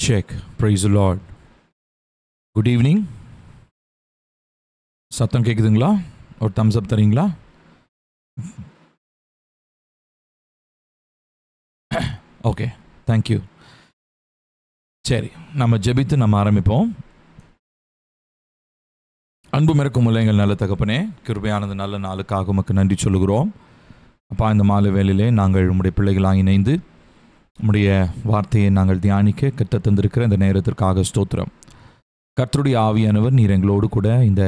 Check. Praise the Lord. Good evening. சத்தம் கேட்குதுங்களா? ஒரு தம்ஸ் அப் தரீங்களா? Okay, thank you. சரி, நம்ம ஜெபித்து நம்ம ஆரம்பிப்போம். அன்பு மிரக்கும் எங்கள் நல்ல தகப்பனே, கிருபையானது நல்ல நாளுக்காக உமக்கு நன்றி சொல்லுகிறோம். அப்பா, இந்த மாலை வேளையிலே நாங்கள் உம்முடைய பிள்ளைகளாக இணைந்து உம்முடைய வார்த்தையை நாங்கள் தியானிக்க கற்று தந்திருக்கிற இந்த நேரத்திற்காக ஸ்தோத்திரம். கர்த்தருடைய ஆவியானவர் நீர் எங்களோடு கூட இந்த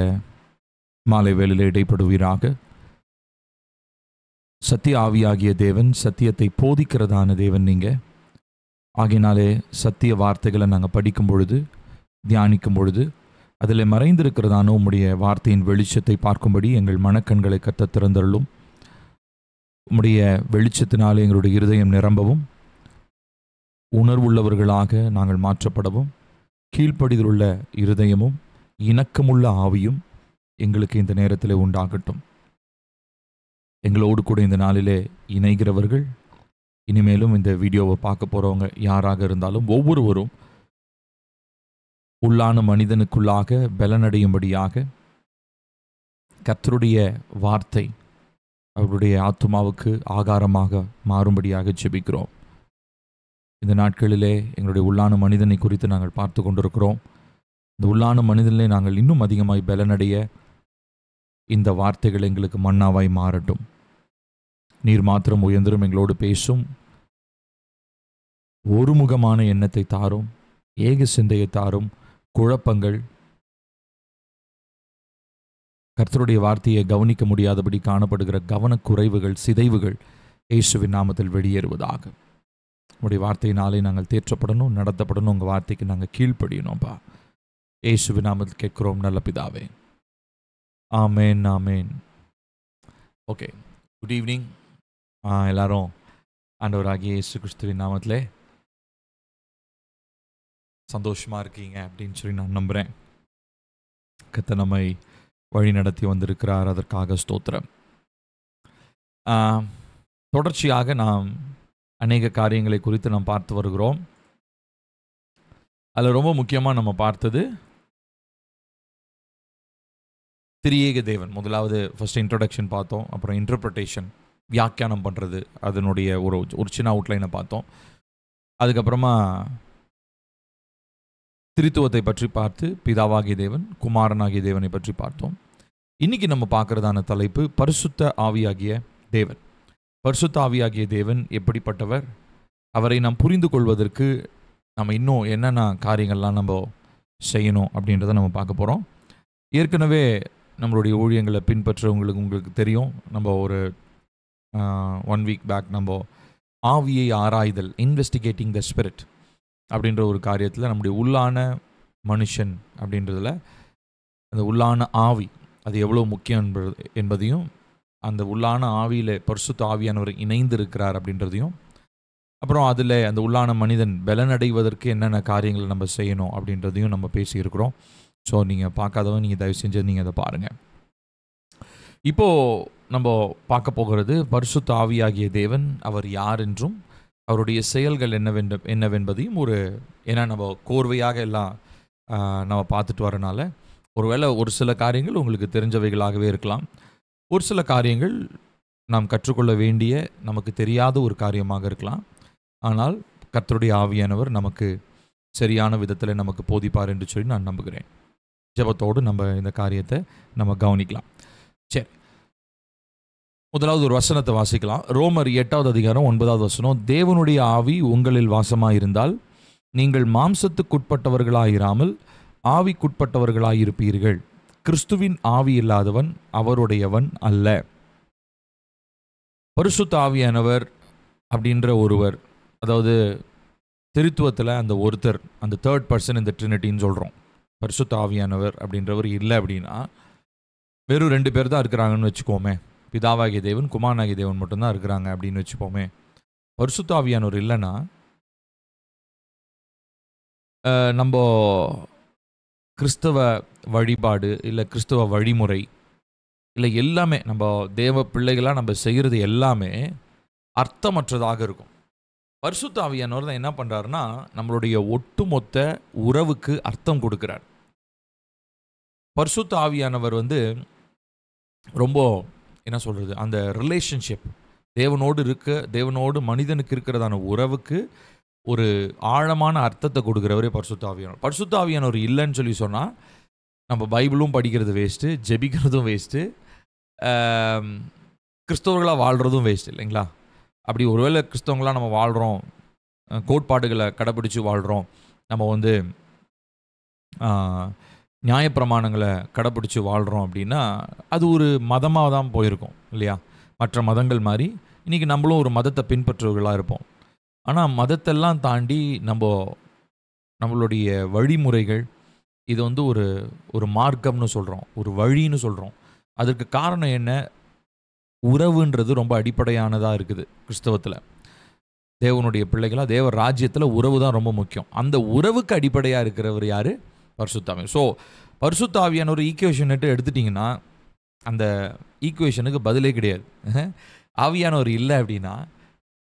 மாலை வேளையிலே இடைப்படுவீராக. சத்திய ஆவியாகிய தேவன், சத்தியத்தை போதிக்கிறதான தேவன் நீங்கள். ஆகையினாலே சத்திய வார்த்தைகளை நாங்கள் படிக்கும் பொழுது, தியானிக்கும் பொழுது, அதில் மறைந்திருக்கிறதான உம்முடைய வார்த்தையின் வெளிச்சத்தை பார்க்கும்படி எங்கள் மனக்கண்களை கத்த திறந்தருளும். உம்முடைய வெளிச்சத்தினாலே எங்களுடைய இருதயம் நிரம்பவும், உணர்வுள்ளவர்களாக நாங்கள் மாற்றப்படவும், கீழ்ப்படிதலுள்ள இருதயமும் இணக்கமுள்ள ஆவியும் எங்களுக்கு இந்த நேரத்தில் உண்டாகட்டும். எங்களோடு கூட இந்த நாளிலே இணைகிறவர்கள், இனிமேலும் இந்த வீடியோவை பார்க்க போகிறவங்க யாராக இருந்தாலும் ஒவ்வொருவரும் உள்ளான மனிதனுக்குள்ளாக பலனடையும்படியாக கர்த்தருடைய வார்த்தை அவருடைய ஆத்துமாவுக்கு ஆகாரமாக மாறும்படியாக ஜெபிக்கிறோம். இந்த நாட்களிலே எங்களுடைய உள்ளான மனிதனை குறித்து நாங்கள் பார்த்து கொண்டிருக்கிறோம். இந்த உள்ளான மனிதனிலே நாங்கள் இன்னும் அதிகமாய் பலனடைய இந்த வார்த்தைகள் எங்களுக்கு மன்னாவாய் மாறட்டும். நீர் மாத்திரம் உயர்ந்தரும் எங்களோடு பேசும். ஒருமுகமான எண்ணத்தை தாரும், ஏக சிந்தையை தாரும். குழப்பங்கள், கர்த்தருடைய வார்த்தையை கவனிக்க முடியாதபடி காணப்படுகிற கவனக்குறைவுகள், சிதைவுகள் இயேசுவின் நாமத்தில் வெளியேறுவதாக. உங்களுடைய வார்த்தையினாலே நாங்கள் தேற்றப்படணும், நடத்தப்படணும். உங்கள் வார்த்தைக்கு நாங்கள் கீழ்ப்படியணும்ப்பா. இயேசுவின் நாமத்தில் கேட்கிறோம் நல்ல பிதாவே. ஆமேன், ஆமேன். Okay, good evening. எல்லாரும் ஆண்டவராகிய இயேசு கிறிஸ்துவின் நாமத்திலே சந்தோஷமாக இருக்கீங்க அப்படின்னு சொல்லி நான் நம்புகிறேன். கர்த்தர் நம்மை வழி நடத்தி வந்திருக்கிறார், அதற்காக ஸ்தோத்திரம். தொடர்ச்சியாக நாம் அநேக காரியங்களை குறித்து நாம் பார்த்து வருகிறோம். அதில் ரொம்ப முக்கியமாக நம்ம பார்த்தது திரியேக தேவன். முதலாவது ஃபர்ஸ்ட் இன்ட்ரடக்ஷன் பார்த்தோம், அப்புறம் இன்டர்பிரிட்டேஷன், வியாக்கியானம் பண்ணுறது, அதனுடைய ஒரு சின்ன அவுட்லைனை பார்த்தோம். அதுக்கப்புறமா திரித்துவத்தை பற்றி பார்த்து பிதாவாகிய தேவன், குமாரனாகிய தேவனை பற்றி பார்த்தோம். இன்னைக்கு நம்ம பார்க்கறதான தலைப்பு பரிசுத்த ஆவியாகிய தேவன். பரிசுத்த ஆவியாகிய தேவன் எப்படிப்பட்டவர், அவரை நாம் புரிந்து கொள்வதற்கு நம்ம இன்னும் என்னென்ன காரியங்கள்லாம் நம்ம செய்யணும் அப்படின்றத நம்ம பார்க்க போகிறோம். ஏற்கனவே நம்மளுடைய ஊழியங்களை பின்பற்றவங்களுக்கு தெரியும், நம்ம ஒரு 1 வீக் பேக் நம்ம ஆவியை ஆராய்தல், இன்வெஸ்டிகேட்டிங் த ஸ்பிரிட் அப்படின்ற ஒரு காரியத்தில் நம்முடைய உள்ளான மனுஷன் அப்படின்றதில் அந்த உள்ளான ஆவி அது எவ்வளோ முக்கியம் என்பதையும், அந்த உள்ளான ஆவியில் பரிசுத்த ஆவியானவர் இணைந்து இருக்கிறார் அப்படின்றதையும், அப்புறம் அதில் அந்த உள்ளான மனிதன் பலனடைவதற்கு என்னென்ன காரியங்களை நம்ம செய்யணும் அப்படின்றதையும் நம்ம பேசியிருக்கிறோம். ஸோ நீங்கள் பார்க்காதவங்க நீங்கள் தயவு செஞ்சு நீங்கள் அதை பாருங்கள். இப்போது நம்ம பார்க்க போகிறது பரிசுத்த ஆவியாகிய தேவன் அவர் யார் என்றும் அவருடைய செயல்கள் என்னவென்பதையும் ஏன்னா நம்ம கோர்வையாக எல்லாம் நம்ம பார்த்துட்டு வரனால ஒருவேளை ஒரு சில காரியங்கள் உங்களுக்கு தெரிஞ்சவைகளாகவே இருக்கலாம், ஒரு சில காரியங்கள் நாம் கற்றுக்கொள்ள வேண்டிய நமக்கு தெரியாத ஒரு காரியமாக இருக்கலாம். ஆனால் கர்த்தருடைய ஆவியானவர் நமக்கு சரியான விதத்தில் நமக்கு போதிப்பார் என்று சொல்லி நான் நம்புகிறேன். ஜெபத்தோடு நம்ம இந்த காரியத்தை நம்ம கவனிக்கலாம். சரி, முதலாவது ஒரு வசனத்தை வாசிக்கலாம். ரோமர் 8வது அதிகாரம் 9வது வசனம். தேவனுடைய ஆவி உங்களில் வாசமாயிருந்தால் நீங்கள் மாம்சத்துக்குட்பட்டவர்களாயிராமல் ஆவிக்குட்பட்டவர்களாயிருப்பீர்கள். கிறிஸ்துவின் ஆவி இல்லாதவன் அவருடையவன் அல்ல. பரிசுத்த ஆவியானவர் அப்படின்ற ஒருவர், அதாவது திருத்துவத்தில் அந்த ஒருத்தர், அந்த தேர்ட் பர்சன் இந்த ட்ரினிட்டின்னு சொல்கிறோம். பரிசுத்த ஆவியானவர் அப்படின்றவர் இல்லை அப்படின்னா வெறும் 2 பேர் தான் இருக்கிறாங்கன்னு வச்சுக்கோமே. பிதாவாகிய தேவன், குமாரனாகிய தேவன் மட்டும்தான் இருக்கிறாங்க அப்படின்னு வச்சுப்போமே. பரிசுத்த ஆவியானவர் இல்லைன்னா நம்ம கிறிஸ்தவ வழிபாடு இல்லை கிறிஸ்தவ வழிமுறை இல்லை எல்லாமே நம்ம தேவ பிள்ளைகளாக நம்ம செய்கிறது எல்லாமே அர்த்தமற்றதாக இருக்கும். பரிசுத்த ஆவியானவர் தான் என்ன பண்ணுறாருன்னா நம்மளுடைய ஒட்டுமொத்த உறவுக்கு அர்த்தம் கொடுக்குறார். பரிசுத்த ஆவியானவர் வந்து ரொம்ப என்ன சொல்கிறது, அந்த ரிலேஷன்ஷிப் தேவனோடு மனிதனுக்கு இருக்கிறதான உறவுக்கு ஒரு ஆழமான அர்த்தத்தை கொடுக்குறவரே பரிசுத்த ஆவியானவர். பரிசுத்த ஆவியானவர் இல்லைன்னு சொல்லி சொன்னால் நம்ம பைபிளும் படிக்கிறது வேஸ்ட்டு, ஜெபிக்கிறதும் வேஸ்ட்டு, கிறிஸ்தவர்களாக வாழ்கிறதும் வேஸ்ட் இல்லைங்களா? அப்படி ஒருவேளை கிறிஸ்தவங்களாக நம்ம வாழ்கிறோம், கோட்பாடுகளை கடைப்பிடிச்சு வாழ்கிறோம், நம்ம வந்து நியாயப்பிரமாணங்களை கடைப்பிடிச்சு வாழ்கிறோம் அப்படின்னா அது ஒரு மதமாக தான் போயிருக்கோம் இல்லையா? மற்ற மதங்கள் மாதிரி இன்றைக்கி நம்மளும் ஒரு மதத்தை பின்பற்றுவர்களாக இருப்போம். ஆனால் மதத்தெல்லாம் தாண்டி நம்மளுடைய வழிமுறைகள் இது வந்து ஒரு மார்க்கம்னு சொல்கிறோம், ஒரு வழின்னு சொல்கிறோம். அதற்கு காரணம் என்ன? உறவுன்றது ரொம்ப அடிப்படையானதாக இருக்குது கிறிஸ்தவத்தில். தேவனுடைய பிள்ளைகளாக தேவ ராஜ்யத்தில் உறவு தான் ரொம்ப முக்கியம். அந்த உறவுக்கு அடிப்படையாக இருக்கிறவர் யார்? பரிசுத்த ஆவியானவர். ஸோ பரிசுத்த ஆவியானவர் ஈக்குவேஷன் எடுத்துட்டிங்கன்னா அந்த ஈக்குவேஷனுக்கு பதிலே கிடையாது. ஆவியானவர் இல்லை அப்படின்னா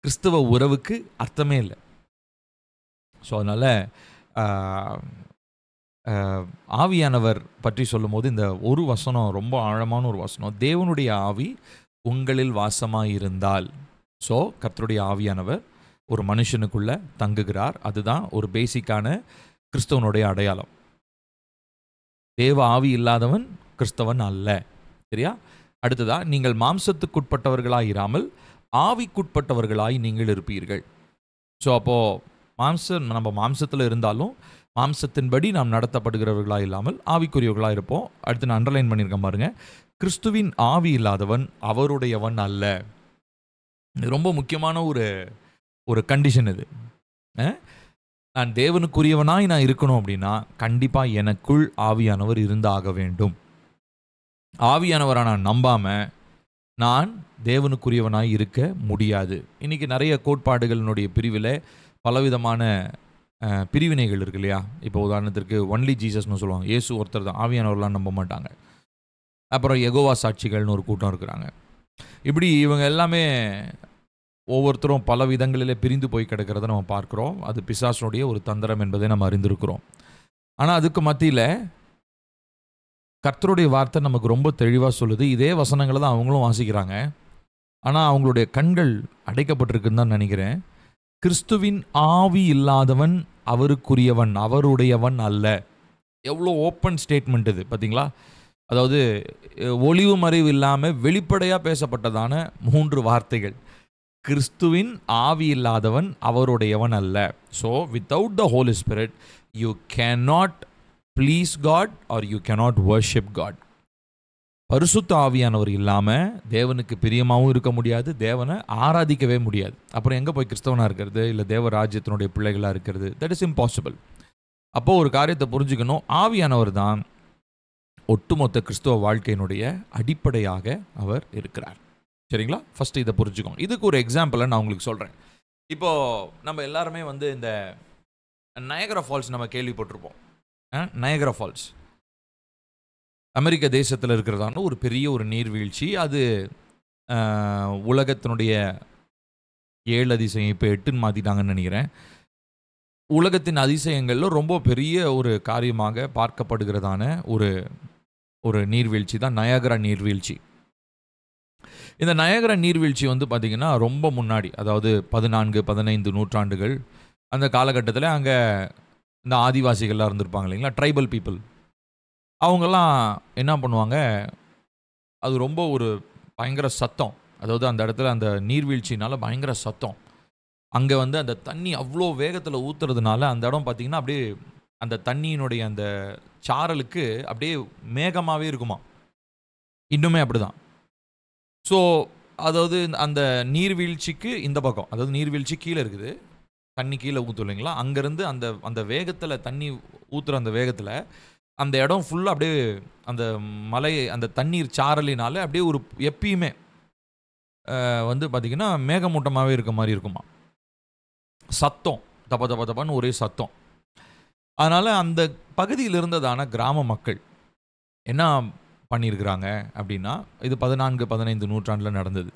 கிறிஸ்தவ உறவுக்கு அர்த்தமே இல்லை. ஸோ அதனால் ஆவியானவர் பற்றி சொல்லும் போது இந்த ஒரு வசனம் ரொம்ப ஆழமான ஒரு வசனம். தேவனுடைய ஆவி உங்களில் வாசமாக இருந்தால், ஸோ கர்த்தருடைய ஆவியானவர் ஒரு மனுஷனுக்குள்ள தங்குகிறார். அதுதான் ஒரு பேசிக்கான கிறிஸ்தவனுடைய அடையாளம். தேவ ஆவி இல்லாதவன் கிறிஸ்தவன் அல்ல. சரியா? அடுத்ததா, நீங்கள் மாம்சத்துக்குட்பட்டவர்களாய் இராமல் ஆவிக்குட்பட்டவர்களாய் நீங்கள் இருப்பீர்கள். ஸோ அப்போது நம்ம மாம்சத்தில் இருந்தாலும் மாம்சத்தின்படி நாம் நடத்தப்படுகிறவர்களாக இல்லாமல் ஆவிக்குரியவர்களாக இருப்போம். அடுத்து நான் அண்டர்லைன் பண்ணியிருக்கேன் பாருங்க, கிறிஸ்துவின் ஆவி இல்லாதவன் அவருடையவன் அல்ல. இது ரொம்ப முக்கியமான ஒரு கண்டிஷன். இது நான் தேவனுக்குரியவனாய் நான் இருக்கணும் அப்படின்னா கண்டிப்பாக எனக்குள் ஆவியானவர் இருந்தாக வேண்டும். ஆவியானவரை நான் நம்பாமல் நான் தேவனுக்குரியவனாய் இருக்க முடியாது. இன்றைக்கி நிறைய கோட்பாடுகளினுடைய பிரிவில் பலவிதமான பிரிவினைகள் இருக்கு இல்லையா? இப்போ உதாரணத்திற்கு ஒன்லி ஜீசஸ்னு சொல்லுவாங்க, இயேசு ஒருத்தர் தான், ஆவியானவர்லாம் நம்ப மாட்டாங்க. அப்புறம் யெகோவா சாட்சிகள்னு ஒரு கூட்டம் இருக்கிறாங்க. இப்படி இவங்க எல்லாமே ஒவ்வொருத்தரும் பல விதங்களிலே பிரிந்து போய் கிடக்கிறத நம்ம பார்க்குறோம். அது பிசாசனுடைய ஒரு தந்திரம் என்பதை நம்ம அறிந்திருக்கிறோம். ஆனால் அதுக்கு மத்தியில் கர்த்தருடைய வார்த்தை நமக்கு ரொம்ப தெளிவாக சொல்லுது. இதே வசனங்களை தான் அவங்களும் வாசிக்கிறாங்க, ஆனால் அவங்களுடைய கண்கள் அடைக்கப்பட்டிருக்குன்னு தான் நினைக்கிறேன். கிறிஸ்துவின் ஆவி இல்லாதவன் அவருக்குரியவன் அவருடையவன் அல்ல. எவ்வளோ ஓப்பன் ஸ்டேட்மெண்ட் இது பார்த்தீங்களா? அதாவது ஒளிவு மறைவு இல்லாமல் வெளிப்படையாக பேசப்பட்டதான 3 வார்த்தைகள். கிறிஸ்துவின் ஆவி இல்லாதவன் அவருடையவன் அல்ல. So without the Holy Spirit you cannot please God or you cannot worship God. பரிசுத்த ஆவியானவர் இல்லாமல் தேவனுக்கு பிரியமாகவும் இருக்க முடியாது, தேவனை ஆராதிக்கவே முடியாது. அப்புறம் எங்கே போய் கிறிஸ்தவனாக இருக்கிறது, இல்லை தேவ ராஜ்யத்தினுடைய பிள்ளைகளாக இருக்கிறது? That is impossible. அப்போது ஒரு காரியத்தை புரிஞ்சுக்கணும், ஆவியானவர் தான் ஒட்டுமொத்த கிறிஸ்தவ வாழ்க்கையினுடைய அடிப்படையாக அவர் இருக்கிறார். சரிங்களா? ஃபஸ்ட்டு இதை புரிஞ்சுக்கோங்க. இதுக்கு ஒரு எக்ஸாம்பிளை நான் உங்களுக்கு சொல்கிறேன். இப்போது நம்ம எல்லாருமே வந்து இந்த நயகரா ஃபால்ஸ் நம்ம கேள்விப்பட்டிருப்போம். நயகரா ஃபால்ஸ் அமெரிக்க தேசத்தில் இருக்கிறதான ஒரு பெரிய ஒரு நீர்வீழ்ச்சி. அது உலகத்தினுடைய 7 அதிசயம், இப்போ 8ன்னு மாற்றிட்டாங்கன்னு நினைக்கிறேன். உலகத்தின் அதிசயங்களில் ரொம்ப பெரிய ஒரு காரியமாக பார்க்கப்படுகிறதான ஒரு நீர்வீழ்ச்சி தான் நயாகரா நீர்வீழ்ச்சி. இந்த நயாகரா நீர்வீழ்ச்சி வந்து பார்த்திங்கன்னா ரொம்ப முன்னாடி, அதாவது 14-15 நூற்றாண்டுகள் அந்த காலகட்டத்தில் அங்கே இந்த ஆதிவாசிகள்லாம் இருந்திருப்பாங்க இல்லைங்களா, ட்ரைபல் பீப்புள். அவங்கெல்லாம் என்ன பண்ணுவாங்க, அது ரொம்ப ஒரு பயங்கர சத்தம். அதாவது அந்த இடத்துல அந்த நீர்வீழ்ச்சினால பயங்கர சத்தம். அங்கே வந்து அந்த தண்ணி அவ்வளோ வேகத்தில் ஊற்றுறதுனால அந்த இடம் பார்த்திங்கன்னா அப்படியே அந்த தண்ணியினுடைய அந்த சாரலுக்கு அப்படியே மேகமாகவே இருக்குமா, இன்னுமே அப்படி தான். ஸோ அதாவது அந்த நீர்வீழ்ச்சிக்கு இந்த பக்கம், அதாவது நீர்வீழ்ச்சி கீழே இருக்குது, தண்ணி கீழே ஊற்றும் இல்லைங்களா, அங்கேருந்து அந்த வேகத்தில் தண்ணி ஊற்றுற அந்த வேகத்தில் அந்த இடம் ஃபுல்லாக அப்படியே அந்த மலை அந்த தண்ணீர் சாரலினால அப்படியே ஒரு எப்பயுமே வந்து பார்த்திங்கன்னா மேகமூட்டமாகவே இருக்க மாதிரி இருக்குமா, சத்தம் தப்ப தப்ப தப்பான்னு ஒரே சத்தம். அதனால் அந்த பகுதியில் இருந்ததான கிராம மக்கள் என்ன பண்ணியிருக்கிறாங்க அப்படின்னா, இது 14-15 நூற்றாண்டில் நடந்தது.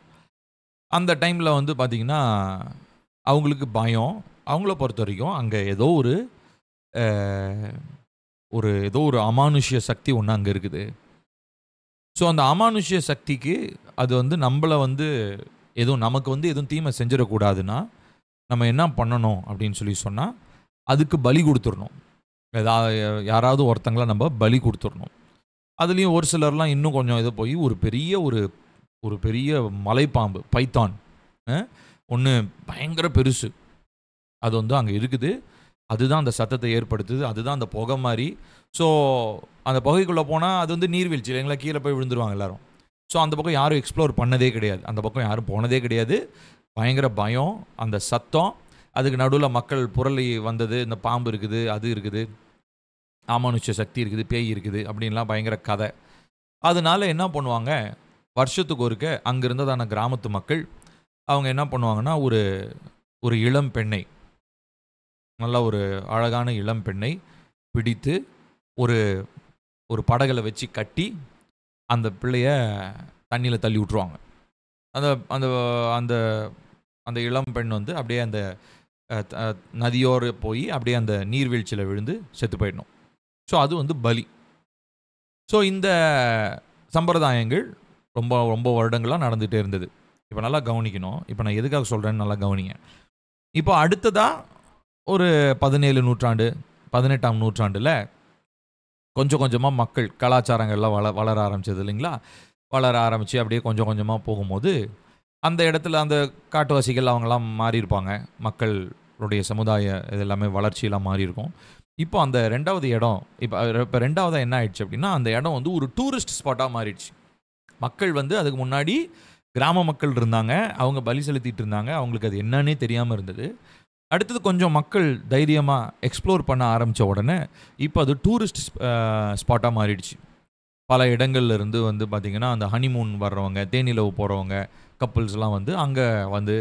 அந்த டைமில் வந்து பார்த்திங்கன்னா அவங்களுக்கு பயம். அவங்கள பொறுத்த வரைக்கும் அங்கே ஏதோ ஒரு அஹ், ஏதோ ஒரு அமானுஷ்ய சக்தி ஒன்று அங்கே இருக்குது. ஸோ அந்த அமானுஷ்ய சக்திக்கு அது வந்து நம்மளை வந்து எதுவும் தீமை செஞ்சிடக்கூடாதுன்னா நம்ம என்ன பண்ணணும் அப்படின்னு சொன்னால் அதுக்கு பலி கொடுத்துடணும். யாராவது ஒருத்தங்கள நம்ம பலி கொடுத்துடணும். அதுலேயும் ஒரு சிலர்லாம் இன்னும் கொஞ்சம் இதை போய் ஒரு பெரிய மலைப்பாம்பு பைத்தான் ஒன்று பயங்கர பெருசு, அது வந்து அங்கே இருக்குது. அதுதான் அந்த சத்தத்தை ஏற்படுத்துது. அதுதான் அந்த புகை மாதிரி. ஸோ அந்த புகைக்குள்ளே போனால் அது வந்து நீர்வீழ்ச்சி இல்லைங்களா, கீழே போய் விழுந்துருவாங்க எல்லாரும். ஸோ அந்த பக்கம் யாரும் எக்ஸ்ப்ளோர் பண்ணதே கிடையாது, அந்த பக்கம் யாரும் போனதே கிடையாது. பயங்கர பயம், அந்த சத்தம், அதுக்கு நடுவில் மக்கள் புரளி வந்தது, இந்த பாம்பு இருக்குது, அது இருக்குது, அமானுஷ்ய சக்தி இருக்குது, பேய் இருக்குது அப்படின்லாம் பயங்கர கதை. அதனால என்ன பண்ணுவாங்க, வருஷத்துக்கு ஒருக்க அங்கே இருந்ததான கிராமத்து மக்கள் அவங்க என்ன பண்ணுவாங்கன்னா ஒரு இளம் பெண்ணை, நல்ல ஒரு அழகான இளம் பெண்ணை பிடித்து ஒரு படகுல வச்சு கட்டி அந்த பிள்ளைய தண்ணியில் தள்ளி விட்ருவாங்க. அந்த அந்த அந்த அந்த இளம் பெண் வந்து அப்படியே அந்த நதியோடு போய் அப்படியே அந்த நீர்வீழ்ச்சியில் விழுந்து செத்து போயிடணும். ஸோ அது வந்து பலி. ஸோ இந்த சம்பிரதாயங்கள் ரொம்ப ரொம்ப வருடங்களாக நடந்துகிட்டே இருந்தது. இப்போ நல்லா கவனிக்கணும். இப்போ நான் எதுக்காக சொல்கிறேன்னு நல்லா கவனிங்க. இப்போ அடுத்ததாக ஒரு 17 நூற்றாண்டு 18ஆம் நூற்றாண்டில் கொஞ்சம் கொஞ்சமாக மக்கள் கலாச்சாரங்கள்லாம் வளர ஆரம்பிச்சது இல்லைங்களா. வளர ஆரம்பித்து அப்படியே கொஞ்சம் கொஞ்சமாக போகும்போது அந்த இடத்துல அந்த காட்டுவாசிகள் அவங்கெல்லாம் மாறியிருப்பாங்க. மக்களுடைய சமுதாய இதெல்லாமே வளர்ச்சியெல்லாம் மாறி இருக்கும். இப்போ அந்த ரெண்டாவது இடம் இப்போ ரெண்டாவதாக என்ன ஆயிடுச்சு அப்படின்னா, அந்த இடம் வந்து ஒரு டூரிஸ்ட் ஸ்பாட்டாக மாறிடுச்சு. மக்கள் வந்து அதுக்கு முன்னாடி கிராம மக்கள் இருந்தாங்க, அவங்க பலி செலுத்திட்டு இருந்தாங்க, அவங்களுக்கு அது என்னன்னே தெரியாமல் இருந்தது. அடுத்தது கொஞ்சம் மக்கள் தைரியமாக எக்ஸ்ப்ளோர் பண்ண ஆரம்பித்த உடனே இப்போ அது டூரிஸ்ட் ஸ்பாட்டாக மாறிடுச்சு. பல இடங்கள்ல இருந்து வந்து பார்த்திங்கன்னா அந்த ஹனிமூன் வர்றவங்க, தேனிலவு போகிறவங்க கப்புள்ஸ்லாம் வந்து அங்கே வந்து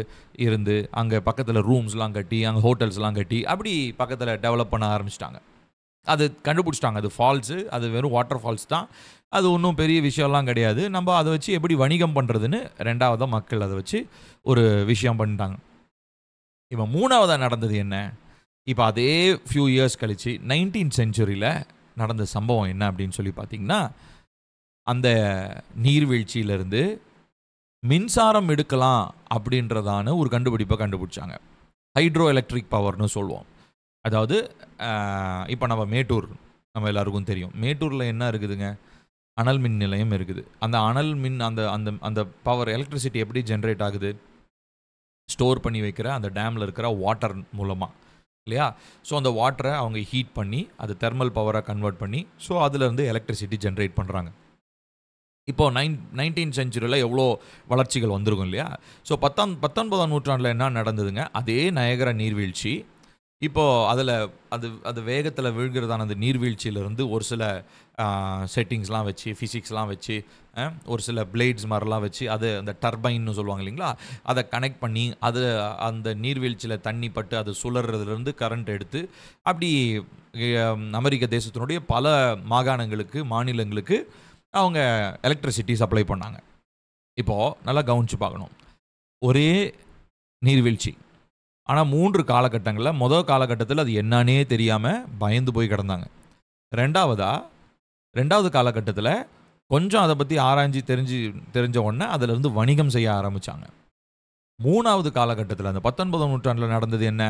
இருந்து அங்கே பக்கத்தில் ரூம்ஸ்லாம் கட்டி அங்கே ஹோட்டல்ஸ்லாம் கட்டி அப்படி பக்கத்தில் டெவலப் பண்ண ஆரம்பிச்சிட்டாங்க. அது கண்டுபிடிச்சிட்டாங்க, அது ஃபால்ஸு, அது வெறும் வாட்டர் ஃபால்ஸ் தான், அது ஒன்றும் பெரிய விஷயம்லாம் கிடையாது, நம்ம அதை வச்சு எப்படி வணிகம் பண்ணுறதுன்னு ரெண்டாவதாக மக்கள் அதை வச்சு ஒரு விஷயம் பண்ணிட்டாங்க. இப்போ மூணாவதாக நடந்தது என்ன, இப்போ அதே ஃபியூ இயர்ஸ் கழித்து 19th centuryயில் நடந்த சம்பவம் என்ன அப்படின்னு சொல்லி பார்த்தீங்கன்னா, அந்த நீர்வீழ்ச்சியிலேருந்து மின்சாரம் எடுக்கலாம் அப்படின்றதான ஒரு கண்டுபிடிப்பை கண்டுபிடிச்சாங்க. ஹைட்ரோ எலக்ட்ரிக் பவர்னு சொல்லுவோம். அதாவது இப்போ நம்ம எல்லாருக்கும் தெரியும், மேட்டூரில் என்ன இருக்குதுங்க, அனல் மின் நிலையம் இருக்குது. அந்த அனல் மின் அந்த அந்த அந்த பவர் எலக்ட்ரிசிட்டி எப்படி ஜென்ரேட் ஆகுது, ஸ்டோர் பண்ணி வைக்கிற அந்த டேமில் இருக்கிற வாட்டர் மூலமாக இல்லையா. ஸோ அந்த வாட்டரை அவங்க ஹீட் பண்ணி அது தெர்மல் பவராக கன்வெர்ட் பண்ணி ஸோ அதிலேருந்து எலக்ட்ரிசிட்டி ஜென்ரேட் பண்ணுறாங்க. இப்போது 19th centuryயில் எவ்வளோ வளர்ச்சிகள் வந்திருக்கும் இல்லையா. ஸோ 19ஆம் நூற்றாண்டில் என்ன நடந்ததுங்க, அதே நயகரா நீர்வீழ்ச்சி இப்போது அது வேகத்தில் விழுகிறதான அந்த நீர்வீழ்ச்சியிலேருந்து ஒரு சில செட்டிங்ஸ்லாம் வச்சு ஃபிசிக்ஸ்லாம் வச்சு ஒரு சில பிளேட்ஸ் மாதிரிலாம் வச்சு அது அந்த டர்பைன்னு சொல்லுவாங்க இல்லைங்களா, அதை கனெக்ட் பண்ணி அது அந்த நீர்வீழ்ச்சியில் தண்ணி பட்டு அது சுழறதுலேருந்து கரண்ட் எடுத்து அப்படி அமெரிக்க தேசத்தினுடைய பல மாநிலங்களுக்கு அவங்க எலக்ட்ரிசிட்டி சப்ளை பண்ணாங்க. இப்போது நல்லா கவனித்து பார்க்கணும், ஒரே நீர்வீழ்ச்சி, ஆனால் 3 காலகட்டங்களில் முதல் காலகட்டத்தில் அது என்னன்னே தெரியாமல் பயந்து போய் கிடந்தாங்க. ரெண்டாவது காலகட்டத்தில் கொஞ்சம் அதை பற்றி ஆராய்ச்சி தெரிஞ்ச உடனே அதிலிருந்து வணிகம் செய்ய ஆரம்பித்தாங்க. 3வது காலகட்டத்தில் அந்த 19ஆம் நூற்றாண்டில் நடந்தது என்ன,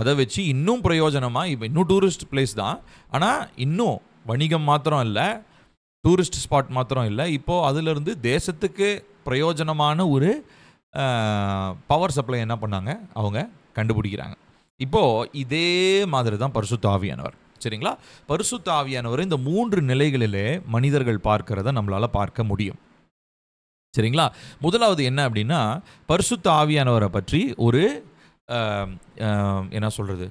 அதை வச்சு இன்னும் பிரயோஜனமாக இப்போ இன்னும் டூரிஸ்ட் பிளேஸ் தான், ஆனால் இன்னும் வணிகம் மாத்திரம் இல்லை, டூரிஸ்ட் ஸ்பாட் மாத்திரம் இல்லை, இப்போது அதிலிருந்து தேசத்துக்கு பிரயோஜனமான ஒரு பவர் சப்ளை என்ன பண்ணாங்க அவங்க கண்டுபிடிக்கிறாங்க. இப்போது இதே மாதிரி தான் பரிசுத்த ஆவியானவர். சரிங்களா, பரிசுத்த ஆவியானவர் இந்த 3 நிலைகளிலே மனிதர்கள் பார்க்கிறத நம்மளால் பார்க்க முடியும். சரிங்களா, முதலாவது என்ன அப்படின்னா, பரிசுத்த ஆவியானவரை பற்றி ஒரு என்ன சொல்கிறது,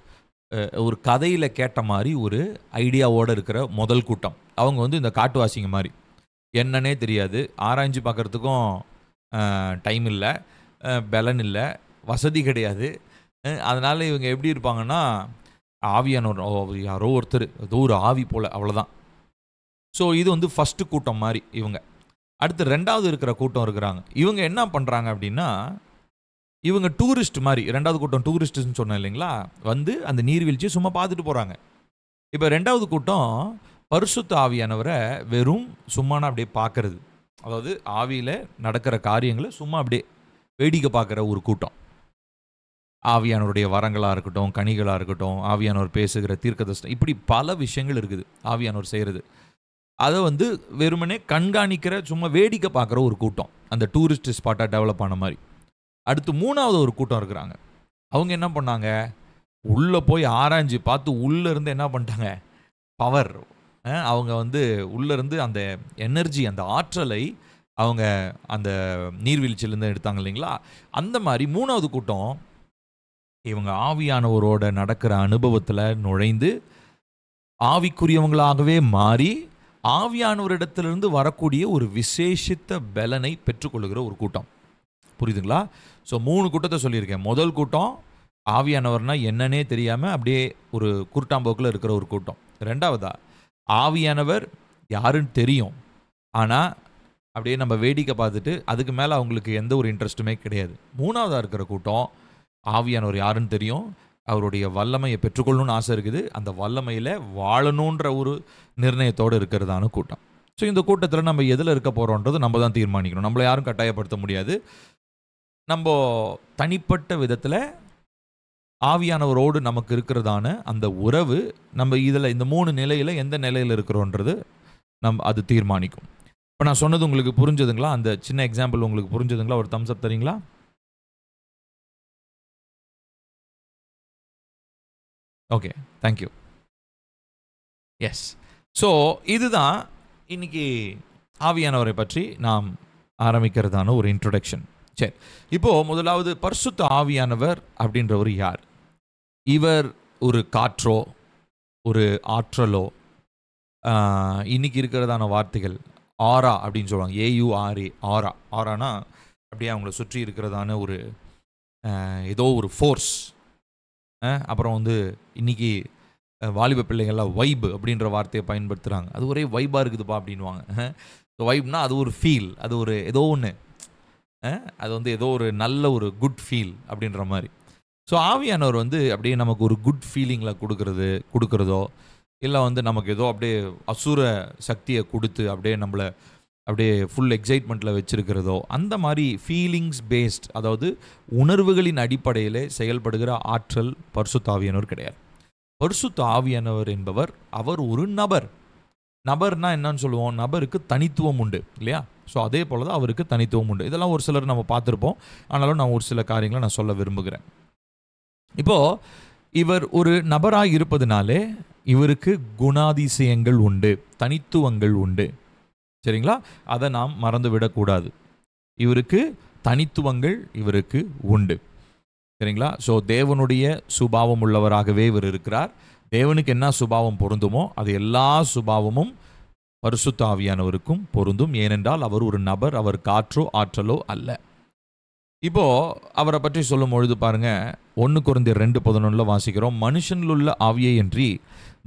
ஒரு கதையில் கேட்ட மாதிரி ஒரு ஐடியாவோடு இருக்கிற முதல் கூட்டம். அவங்க வந்து இந்த காட்டுவாசிங்க மாதிரி, என்னன்னே தெரியாது, ஆராய்ச்சி பார்க்குறதுக்கும் டைம் இல்லை, பலன் இல்லை, வசதி கிடையாது. அதனால் இவங்க எப்படி இருப்பாங்கன்னா, ஆவியானவர் யாரோ ஒருத்தர், ஏதோ ஒரு ஆவி போல், அவ்வளோதான். ஸோ இது வந்து ஃபஸ்ட்டு கூட்டம் மாதிரி இவங்க. அடுத்து 2வது இருக்கிற கூட்டம் இருக்கிறாங்க. இவங்க என்ன பண்ணுறாங்க அப்படின்னா, இவங்க டூரிஸ்ட் மாதிரி, 2வது கூட்டம் டூரிஸ்ட்னு சொன்னேன் இல்லைங்களா, வந்து அந்த நீர்வீழ்ச்சியை சும்மா பார்த்துட்டு போகிறாங்க. இப்போ 2வது கூட்டம் பரிசுத்த ஆவியானவரை வெறும் சும்மானா அப்படியே பார்க்கறது, அதாவது ஆவியில் நடக்கிற காரியங்களை சும்மா அப்படியே வேடிக்கை பார்க்குற ஒரு கூட்டம். ஆவியானவருடைய வரங்களாக இருக்கட்டும், கனிகளாக இருக்கட்டும், ஆவியானவர் பேசுகிற தீர்க்கதரிசனம், இப்படி பல விஷயங்கள் இருக்குது ஆவியானவர் செய்கிறது. அதை வந்து வெறுமனே கண்காணிக்கிற, சும்மா வேடிக்கை பார்க்குற ஒரு கூட்டம், அந்த டூரிஸ்ட் ஸ்பாட்டாக டெவலப் ஆன மாதிரி. அடுத்து 3வது ஒரு கூட்டம் இருக்கிறாங்க. அவங்க என்ன பண்ணாங்க, உள்ளே போய் ஆராய்ஞ்சு பார்த்து உள்ளேருந்து என்ன பண்ணிட்டாங்க, பவர், அவங்க வந்து உள்ளேருந்து அந்த எனர்ஜி, அந்த ஆற்றலை அவங்க அந்த நீர்வீழ்ச்சியிலேருந்து எடுத்தாங்க இல்லைங்களா. அந்த மாதிரி 3வது கூட்டம் இவங்க ஆவியானவரோட நடக்கிற அனுபவத்தில் நுழைந்து ஆவிக்குரியவங்களாகவே மாறி ஆவியானவரிடத்திலிருந்து வரக்கூடிய ஒரு விசேஷித்த பலனை பெற்றுக்கொள்ளுகிற ஒரு கூட்டம். புரியுதுங்களா? ஸோ 3 கூட்டத்தை சொல்லியிருக்கேன். முதல் கூட்டம் ஆவியானவர்னா என்னன்னே தெரியாமல் அப்படியே ஒரு குருட்டாம்போக்கில் இருக்கிற ஒரு கூட்டம். 2வதா ஆவியானவர் யாருன்னு தெரியும், ஆனால் அப்படியே நம்ம வேடிக்கை பார்த்துட்டு அதுக்கு மேலே அவங்களுக்கு எந்த ஒரு இன்ட்ரெஸ்ட்டுமே கிடையாது. 3வதா இருக்கிற கூட்டம் ஆவியானவர் யாருன்னு தெரியும், அவருடைய வல்லமையை பெற்றுக்கொள்ளணும்னு ஆசை இருக்குது, அந்த வல்லமையில் வாழணுன்ற ஒரு நிர்ணயத்தோடு இருக்கிறதான கூட்டம். ஸோ இந்த கூட்டத்தில் நம்ம எதில் இருக்க போகிறோன்றது நம்ம தான் தீர்மானிக்கணும். நம்மளை யாரும் கட்டாயப்படுத்த முடியாது. நம்ம தனிப்பட்ட விதத்தில் ஆவியானவரோடு நமக்கு இருக்கிறதான அந்த உறவு, நம்ம இதில் இந்த 3 நிலையில் எந்த நிலையில் இருக்கிறோன்றது அது தீர்மானிக்கும். இப்போ நான் சொன்னது உங்களுக்கு புரிஞ்சதுங்களா? அந்த சின்ன எக்ஸாம்பிள் உங்களுக்கு புரிஞ்சதுங்களா? ஒரு தம்ஸ் அப் தரீங்களா? Okay, thank you. எஸ். ஸோ இதுதான் இன்னைக்கு ஆவியானவரை பற்றி நாம் ஆரம்பிக்கிறதான ஒரு இன்ட்ரோடக்ஷன். சரி, இப்போது முதலாவது பரிசுத்த ஆவியானவர் அப்படின்றவர் யார்? இவர் ஒரு காற்றோ ஒரு ஆற்றலோ, இன்னைக்கு இருக்கிறதான வார்த்தைகள் ஆரா அப்படின்னு சொல்லுவாங்க, AURA, ஆரா. ஆரானா அப்படியே அவங்கள சுற்றி இருக்கிறதான ஒரு ஏதோ ஒரு ஃபோர்ஸ். அப்புறம் வந்து இன்னைக்கு வாலிப பிள்ளைகள்லாம் வைப் அப்படின்ற வார்த்தையை பயன்படுத்துகிறாங்க. அது ஒரே வைப்பாக இருக்குதுப்பா அப்படின்வாங்க. ஸோ வைப்னா அது ஒரு ஃபீல், அது ஒரு ஏதோ ஒன்று, அது வந்து ஏதோ ஒரு நல்ல ஒரு குட் ஃபீல் அப்படின்ற மாதிரி. ஸோ ஆவியானவர் வந்து அப்படியே நமக்கு ஒரு குட் ஃபீலிங்கில் கொடுக்குறதோ, இல்லை வந்து நமக்கு ஏதோ அப்படியே அசுர சக்தியை கொடுத்து அப்படியே நம்மளை அப்படியே ஃபுல் எக்ஸைட்மெண்ட்டில் வச்சுருக்கிறதோ, அந்த மாதிரி ஃபீலிங்ஸ் பேஸ்ட், அதாவது உணர்வுகளின் அடிப்படையில் செயல்படுகிற ஆற்றல் பரிசுத்த ஆவியானவர் கிடையாது. பரிசுத்த ஆவியானவர் என்பவர் அவர் ஒரு நபர். நபர்னா என்னன்னு சொல்லுவோம், நபருக்கு தனித்துவம் உண்டு இல்லையா? ஸோ அதே போல் தான் அவருக்கு தனித்துவம் உண்டு. இதெல்லாம் ஒரு சிலர் நம்ம பார்த்துருப்போம். ஆனாலும் நான் ஒரு சில காரியங்களை நான் சொல்ல விரும்புகிறேன். இப்போது இவர் ஒரு நபராக இருப்பதுனாலே இவருக்கு குணாதிசயங்கள் உண்டு, தனித்துவங்கள் உண்டு. சரிங்களா? அதை நாம் மறந்து விடக்கூடாது. இவருக்கு தனித்துவங்கள் இவருக்கு உண்டு. சரிங்களா? ஸோ தேவனுடைய சுபாவம் உள்ளவராகவே இவர் இருக்கிறார். தேவனுக்கு என்ன சுபாவம் பொருந்துமோ அது எல்லா சுபாவமும் பரிசுத்த ஆவியானவருக்கும் பொருந்தும். ஏனென்றால் அவர் ஒரு நபர், அவர் காற்றோ ஆற்றலோ அல்ல. இப்போ அவரை பற்றி சொல்லும் பொழுது பாருங்க, 1 கொரிந்தியர் 2:11 வாசிக்கிறோம், மனுஷனில் உள்ள ஆவியை அன்றி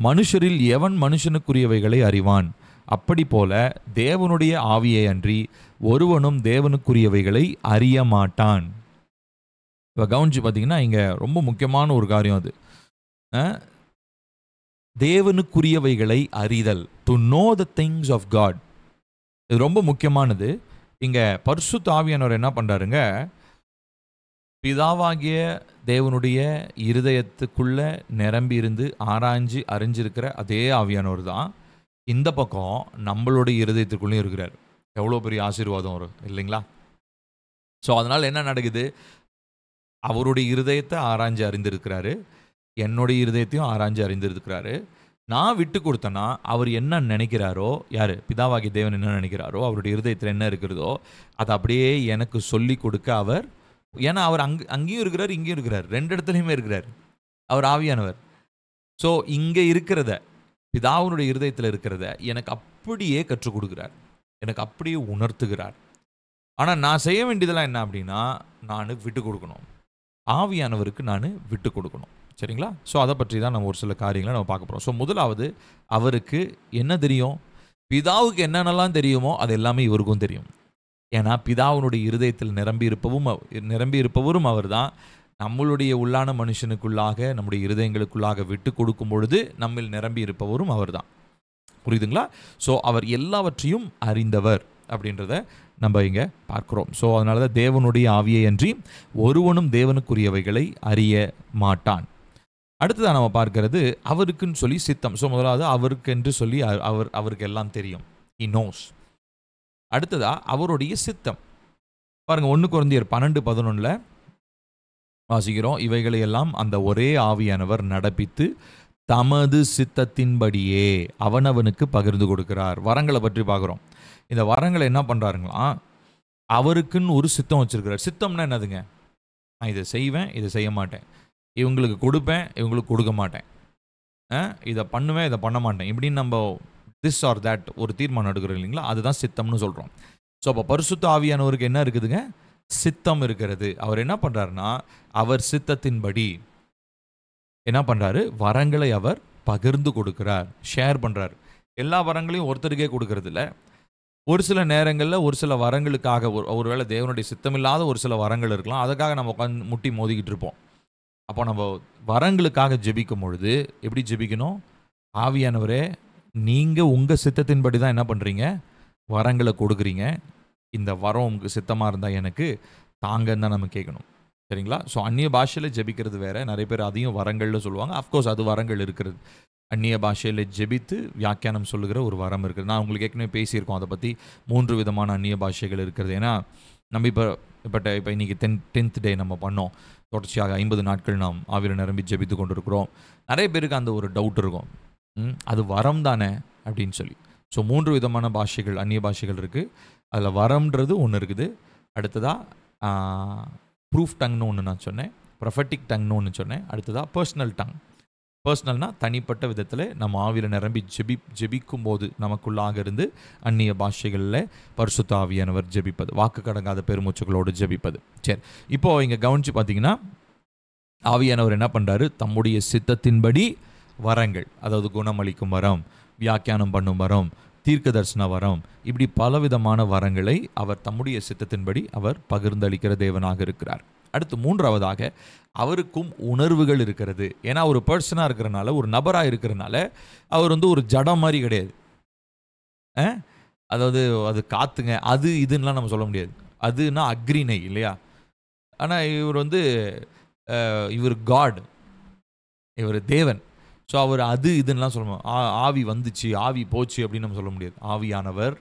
மனுஷரில் எவன் மனுஷனுக்குரியவைகளை அறிவான், அப்படி போல தேவனுடைய ஆவியை அன்றி ஒருவனும் தேவனுக்குரியவைகளை அறிய மாட்டான். இப்போ கவனிச்சு பார்த்தீங்கன்னா இங்கே ரொம்ப முக்கியமான ஒரு காரியம் அது. தேவனுக்குரியவைகளை அறிதல், to know the things of God. இது ரொம்ப முக்கியமானது. இங்கே பரிசுத்த ஆவியானவர் என்ன பண்ணுறாருங்க, பிதாவாகிய தேவனுடைய இருதயத்துக்குள்ள நிரம்பி இருந்து ஆராய்ஞ்சு அறிஞ்சிருக்கிற அதே ஆவியானவர் தான் இந்த பக்கம் நம்மளுடைய இருதயத்துக்குள்ளேயும் இருக்கிறார். எவ்வளோ பெரிய ஆசீர்வாதம் வரும் இல்லைங்களா? ஸோ அதனால் என்ன நடக்குது, அவருடைய இருதயத்தை ஆராய்ஞ்சு அறிந்திருக்கிறாரு, என்னுடைய இருதயத்தையும் ஆராய்ஞ்சு அறிந்திருக்கிறாரு. நான் விட்டு கொடுத்தேன்னா அவர் என்ன நினைக்கிறாரோ, யார் பிதாவாகிய தேவன் என்ன நினைக்கிறாரோ, அவருடைய இருதயத்தில் என்ன இருக்கிறதோ அதை அப்படியே எனக்கு சொல்லி கொடுக்க அவர், ஏன்னா அவர் அங்கேயும் இருக்கிறார் இங்கேயும் இருக்கிறார், 2 இடத்துலையுமே இருக்கிறார் அவர் ஆவியானவர். ஸோ இங்கே இருக்கிறத, பிதாவுனுடைய இருதயத்தில் இருக்கிறத எனக்கு அப்படியே கற்றுக் கொடுக்குறார், எனக்கு அப்படியே உணர்த்துகிறார். ஆனால் நான் செய்ய வேண்டியதெல்லாம் என்ன அப்படின்னா, நான் விட்டு கொடுக்கணும், ஆவியானவருக்கு நான் விட்டு கொடுக்கணும். சரிங்களா? ஸோ அதை பற்றி தான் நம்ம ஒரு சில காரியங்களை நம்ம பார்க்க போகிறோம். ஸோ முதலாவது, அவருக்கு என்ன தெரியும், பிதாவுக்கு என்னென்னலாம் தெரியுமோ அது எல்லாமே இவருக்கும் தெரியும். ஏன்னா பிதாவினுடைய இருதயத்தில் நிரம்பி இருப்பவரும் அவர் தான். நம்மளுடைய உள்ளான மனுஷனுக்குள்ளாக, நம்முடைய இருதயங்களுக்குள்ளாக விட்டு கொடுக்கும் பொழுது நம்மில் நிரம்பி இருப்பவரும் அவர் தான். புரியுதுங்களா? ஸோ அவர் எல்லாவற்றையும் அறிந்தவர் அப்படின்றத நம்ம இங்கே பார்க்குறோம். ஸோ அதனால தான் தேவனுடைய ஆவியை அன்றி ஒருவனும் தேவனுக்குரியவைகளை அறிய மாட்டான். அடுத்ததான் நம்ம பார்க்கிறது அவருக்குன்னு சொல்லி சித்தம். ஸோ முதலாவது அவருக்கென்று சொல்லி அவருக்கு எல்லாம் தெரியும். He knows. அடுத்ததா அவருடைய சித்தம். பாருங்க, 1 கொரிந்தியர் 12:11 வாசிக்கிறோம். இவைகளை எல்லாம் அந்த ஒரே ஆவியானவர் நடப்பித்து தமது சித்தத்தின்படியே அவனவனுக்கு பகிர்ந்து கொடுக்கிறார். வரங்களை பற்றி பார்க்குறோம். இந்த வரங்களை என்ன பண்ணுறாருங்களா, அவருக்குன்னு ஒரு சித்தம் வச்சிருக்கிறார். சித்தம்னா என்னதுங்க? நான் இதை செய்வேன், இதை செய்ய மாட்டேன், இவங்களுக்கு கொடுப்பேன், இவங்களுக்கு கொடுக்க மாட்டேன், இதை பண்ணுவேன், இதை பண்ண மாட்டேன், இப்படின்னு நம்ம திஸ் ஆர் தேட் ஒரு தீர்மானம் எடுக்கிறோம் இல்லைங்களா? அதுதான் சித்தம்னு சொல்கிறோம். ஸோ அப்போ பரிசுத்த ஆவியானவருக்கு என்ன இருக்குதுங்க? சித்தம் இருக்கிறது. அவர் என்ன பண்ணுறாருன்னா, அவர் சித்தத்தின்படி என்ன பண்ணுறாரு? வரங்களை அவர் பகிர்ந்து கொடுக்கிறார், ஷேர் பண்ணுறார். எல்லா வரங்களையும் ஒருத்தருக்கே கொடுக்கறது இல்லை. ஒரு சில நேரங்களில் ஒரு சில வரங்களுக்காக ஒருவேளை தேவனுடைய சித்தமில்லாத ஒரு சில வரங்கள் இருக்கலாம். அதுக்காக நம்ம உட்காந்து முட்டி மோதிக்கிட்டு இருப்போம். அப்போ நம்ம வரங்களுக்காக ஜெபிக்கும் பொழுது எப்படி ஜெபிக்கணும்? ஆவியானவரே, நீங்கள் உங்கள் சித்தத்தின்படி தான் என்ன பண்ணுறீங்க? வரங்களை கொடுக்குறீங்க. இந்த வரம் உங்களுக்கு சித்தமாக இருந்தால் எனக்கு தாங்கன்னு தான் நம்ம கேட்கணும். சரிங்களா? ஸோ அந்நிய பாஷையில் ஜெபிக்கிறது வேறு. நிறைய பேர் அதையும் வரங்கள்னு சொல்லுவாங்க. அஃப்கோர்ஸ் அது வரங்கள் இருக்கிறது. அந்நிய பாஷையில் ஜெபித்து வியாக்கியானம் சொல்லுகிற ஒரு வரம் இருக்குது. நான் உங்களுக்கு ஏற்கனவே பேசியிருக்கோம் அதை பற்றி. 3 விதமான அந்நிய பாஷைகள் இருக்கிறது. ஏன்னா நம்ம இப்போ இன்றைக்கி 10th டே நம்ம பண்ணோம். தொடர்ச்சியாக 50 நாட்கள் நாம் ஆவியில் நிரம்பி ஜெபித்து கொண்டு இருக்கிறோம். நிறைய பேருக்கு அந்த ஒரு டவுட் இருக்கும், அது வரம் தானே அப்படின்னு சொல்லி. ஸோ 3 விதமான பாஷைகள், அந்நிய பாஷைகள் இருக்குது. அதில் வரம்ன்றது ஒன்று இருக்குது. அடுத்ததாக ப்ரூஃப் டங்னு ஒன்று நான் சொன்னேன், ப்ரொஃபட்டிக் டங்னு ஒன்று சொன்னேன். அடுத்ததாக பர்சனல் டங். பர்சனல்னால் தனிப்பட்ட விதத்தில் நம்ம ஆவியில் நிரம்பி ஜெபிக்கும் போது நமக்குள்ளாக இருந்து அந்நிய பாஷைகளில் பரிசுத்த ஆவியானவர் ஜெபிப்பது, வாக்கு கடங்காத பெருமூச்சுகளோடு ஜெபிப்பது. சரி, இப்போது இங்கே கவனித்து பார்த்தீங்கன்னா ஆவியானவர் என்ன பண்ணுறாரு? தம்முடைய சித்தத்தின்படி வரங்கள், அதாவது குணமளிக்கும் வரம், வியாக்கியானம் பண்ணும் வரம், தீர்க்க தரிசன வரம், இப்படி பலவிதமான வரங்களை அவர் தம்முடைய சித்தத்தின்படி அவர் பகிர்ந்தளிக்கிற தேவனாக இருக்கிறார். அடுத்து 3வதாக அவருக்கும் உணர்வுகள் இருக்கிறது. ஏன்னா ஒரு பர்சனாக இருக்கிறனால, ஒரு நபராக இருக்கிறனால அவர் ஒரு ஜடம் மாதிரி கிடையாது. அதாவது அது காத்துங்க, அது இதுன்னெலாம் நம்ம சொல்ல முடியாது. அதுனா அக்ரிணை இல்லையா? ஆனால் இவர் காட், இவர் தேவன். ஸோ அவர் அது இதுன்னெலாம் சொல்லணும். ஆவி வந்துச்சு, ஆவி போச்சு அப்படின்னு நம்ம சொல்ல முடியாது. ஆவியானவர்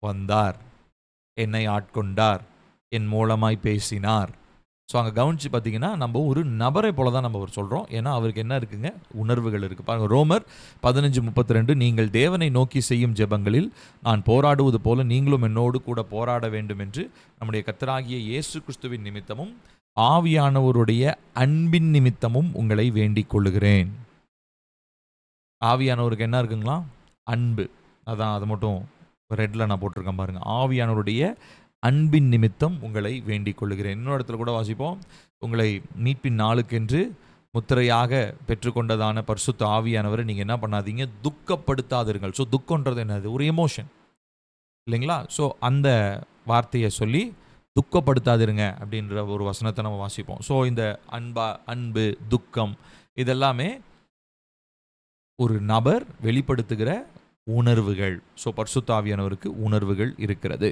வந்தார், என்னை ஆட்கொண்டார், என் மூலமாய் பேசினார். ஸோ அங்கே கவனித்து பார்த்தீங்கன்னா நம்ம ஒரு நபரை போல தான் நம்ம சொல்கிறோம். ஏன்னா அவருக்கு என்ன இருக்குங்க? உணர்வுகள் இருக்குது. பாருங்கள், ரோமர் 15:32, நீங்கள் தேவனை நோக்கி செய்யும் ஜெபங்களில் நான் போராடுவது போல நீங்களும் என்னோடு கூட போராட வேண்டும் என்று நம்முடைய கர்த்தராகிய இயேசு கிறிஸ்துவின் நிமித்தமும் ஆவியானவருடைய அன்பின் நிமித்தமும் உங்களை வேண்டிக் கொள்ளுகிறேன். ஆவியானவருக்கு என்ன இருக்குங்களா? அன்பு. அதான், அதை மட்டும் ரெட்டில் நான் போட்டிருக்கேன் பாருங்கள். ஆவியானவருடைய அன்பின் நிமித்தம் உங்களை வேண்டிக் கொள்ளுகிறேன். இன்னொரு இடத்துல கூட வாசிப்போம், உங்களை மீட்பின் நாளுக்கென்று முத்திரையாக பெற்றுக்கொண்டதான பரிசுத்த ஆவியானவரை நீங்கள் என்ன பண்ணாதீங்க? துக்கப்படுத்தாதீர்கள். ஸோ துக்கம்ன்றது என்னது? ஒரு எமோஷன் இல்லைங்களா? ஸோ அந்த வார்த்தையை சொல்லி துக்கப்படுத்தாதிருங்க அப்படின்ற ஒரு வசனத்தை நம்ம வாசிப்போம். ஸோ இந்த அன்பு, துக்கம் இதெல்லாமே ஒரு நபர் வெளிப்படுத்துகிற உணர்வுகள். ஸோ பரிசுத்த ஆவியானவருக்கு உணர்வுகள் இருக்கிறது.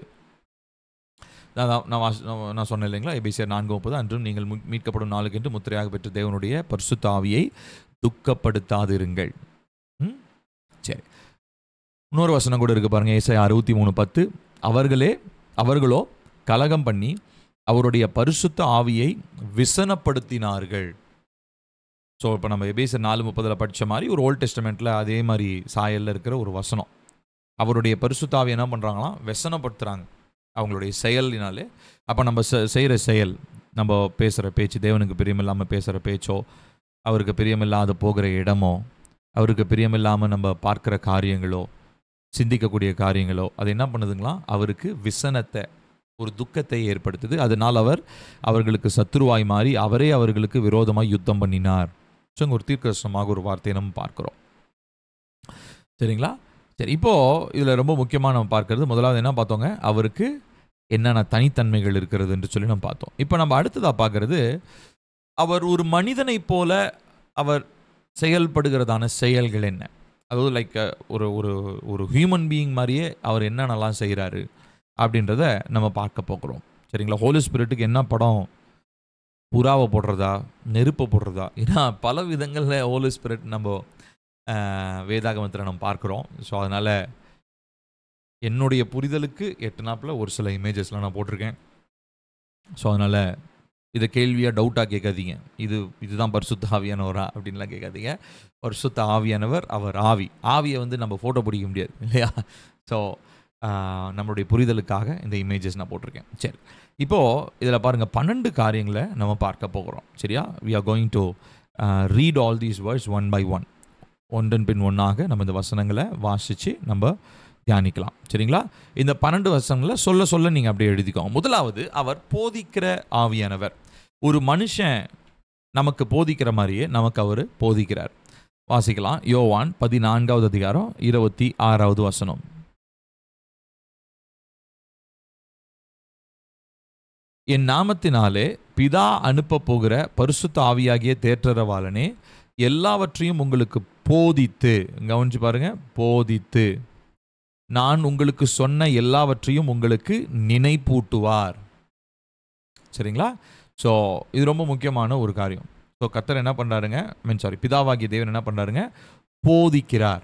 நான் சொன்னேன் இல்லைங்களா? எபேசியர் 4:30, அன்றும் நீங்கள் மீட்கப்படும் நாளுக்கென்று முத்திரையாக பெற்ற தேவனுடைய பரிசுத்த ஆவியை துக்கப்படுத்தாதிருங்கள். சரி, இன்னொரு வசனம் கூட இருக்கு பாருங்க, ஏசாயா 63:10, அவர்களோ கலகம் பண்ணி அவருடைய பரிசுத்த ஆவியை விசனப்படுத்தினார்கள். ஸோ இப்போ நம்ம எபேசியர் 4:30 படித்த மாதிரி ஒரு ஓல்ட் டெஸ்டமெண்ட்டில் அதே மாதிரி சாயலில் இருக்கிற ஒரு வசனம். அவருடைய பரிசுத்த ஆவியை என்ன பண்ணுறாங்களாம்? விசனப்படுத்துகிறாங்க அவங்களுடைய செயலினாலே. அப்போ நம்ம செய்கிற செயல், நம்ம பேசுகிற பேச்சு, தேவனுக்கு பிரியமில்லாமல் பேசுகிற பேச்சோ, அவருக்கு பிரியமில்லாத போகிற இடமோ, அவருக்கு பிரியமில்லாமல் நம்ம பார்க்குற காரியங்களோ, சிந்திக்கக்கூடிய காரியங்களோ, அது என்ன பண்ணுதுங்களா? அவருக்கு விசனத்தை, ஒரு துக்கத்தை ஏற்படுத்துது. அதனால் அவர்களுக்கு சத்துருவாய் மாறி அவரே அவர்களுக்கு விரோதமாக யுத்தம் பண்ணினார். ஸோ ஒரு தீர்க்கதரிசனமாக ஒரு வார்த்தையை நம்ம பார்க்குறோம். சரிங்களா? சரி, இப்போது இதில் ரொம்ப முக்கியமாக நம்ம பார்க்கறது, முதலாவது என்ன பார்த்தோங்க? அவருக்கு என்னென்ன தனித்தன்மைகள் இருக்கிறது என்று சொல்லி நம்ம பார்த்தோம். இப்போ நம்ம அடுத்ததாக பார்க்கறது, அவர் ஒரு மனிதனைப் போல அவர் செயல்படுகிறதான செயல்கள் என்ன? அதாவது லைக் ஒரு ஒரு ஒரு ஹியூமன் பீயிங் மாதிரியே அவர் என்னென்னலாம் செய்கிறாரு அப்படின்றத நம்ம பார்க்க போகிறோம். சரிங்களா? ஹோலி ஸ்பிரிட்டுக்கு என்ன படம்? புறாவை போடுறதா, நெருப்பை போடுறதா? ஏன்னா பல விதங்களில் ஹோலி ஸ்பிரிட் நம்ம வேதாகமத்தில் நம்ம பார்க்குறோம். ஸோ அதனால் என்னுடைய புரிதலுக்கு எட்டுனாப்பில் ஒரு சில இமேஜஸ்லாம் நான் போட்டிருக்கேன். ஸோ அதனால் இதை கேள்வியாக டவுட்டாக கேட்காதீங்க. இதுதான் பரிசுத்த ஆவியானவரா அப்படின்லாம் கேட்காதீங்க. பரிசுத்த ஆவியானவர் அவர் ஆவியை வந்து நம்ம ஃபோட்டோ பிடிக்க முடியாது இல்லையா? ஸோ நம்மளுடைய புரிதலுக்காக இந்த இமேஜஸ் நான் போட்டிருக்கேன். சரி, இப்போது இதில் பாருங்கள் 12 காரியங்களை நம்ம பார்க்க போகிறோம். சரியா? we are going to read all these words one by one. ஒன்றன் பின் ஒன்றாக நம்ம இந்த வசனங்களை வாசித்து நம்ம தியானிக்கலாம். சரிங்களா? இந்த 12 வசனங்களை சொல்ல சொல்ல நீங்கள் அப்படியே எழுதிக்கோங்க. முதலாவது, அவர் போதிக்கிற ஆவியானவர். ஒரு மனுஷன் நமக்கு போதிக்கிற மாதிரியே நமக்கு அவர் போதிக்கிறார். வாசிக்கலாம். யோவான் 14வது அதிகாரம் 26வது வசனம். என் நாமத்தினாலே பிதா அனுப்ப போகிற பரிசுத்த ஆவியாகிய தேற்றரவாளனே எல்லாவற்றையும் உங்களுக்கு போதித்து, கவனிச்சு பாருங்க, போதித்து நான் உங்களுக்கு சொன்ன எல்லாவற்றையும் உங்களுக்கு நினைப்பூட்டுவார். சரிங்களா? ஸோ இது ரொம்ப முக்கியமான ஒரு காரியம். ஸோ கர்த்தர் என்ன பண்ணுறாருங்க, பிதாவாகிய தேவன் என்ன பண்ணுறாருங்க? போதிக்கிறார்.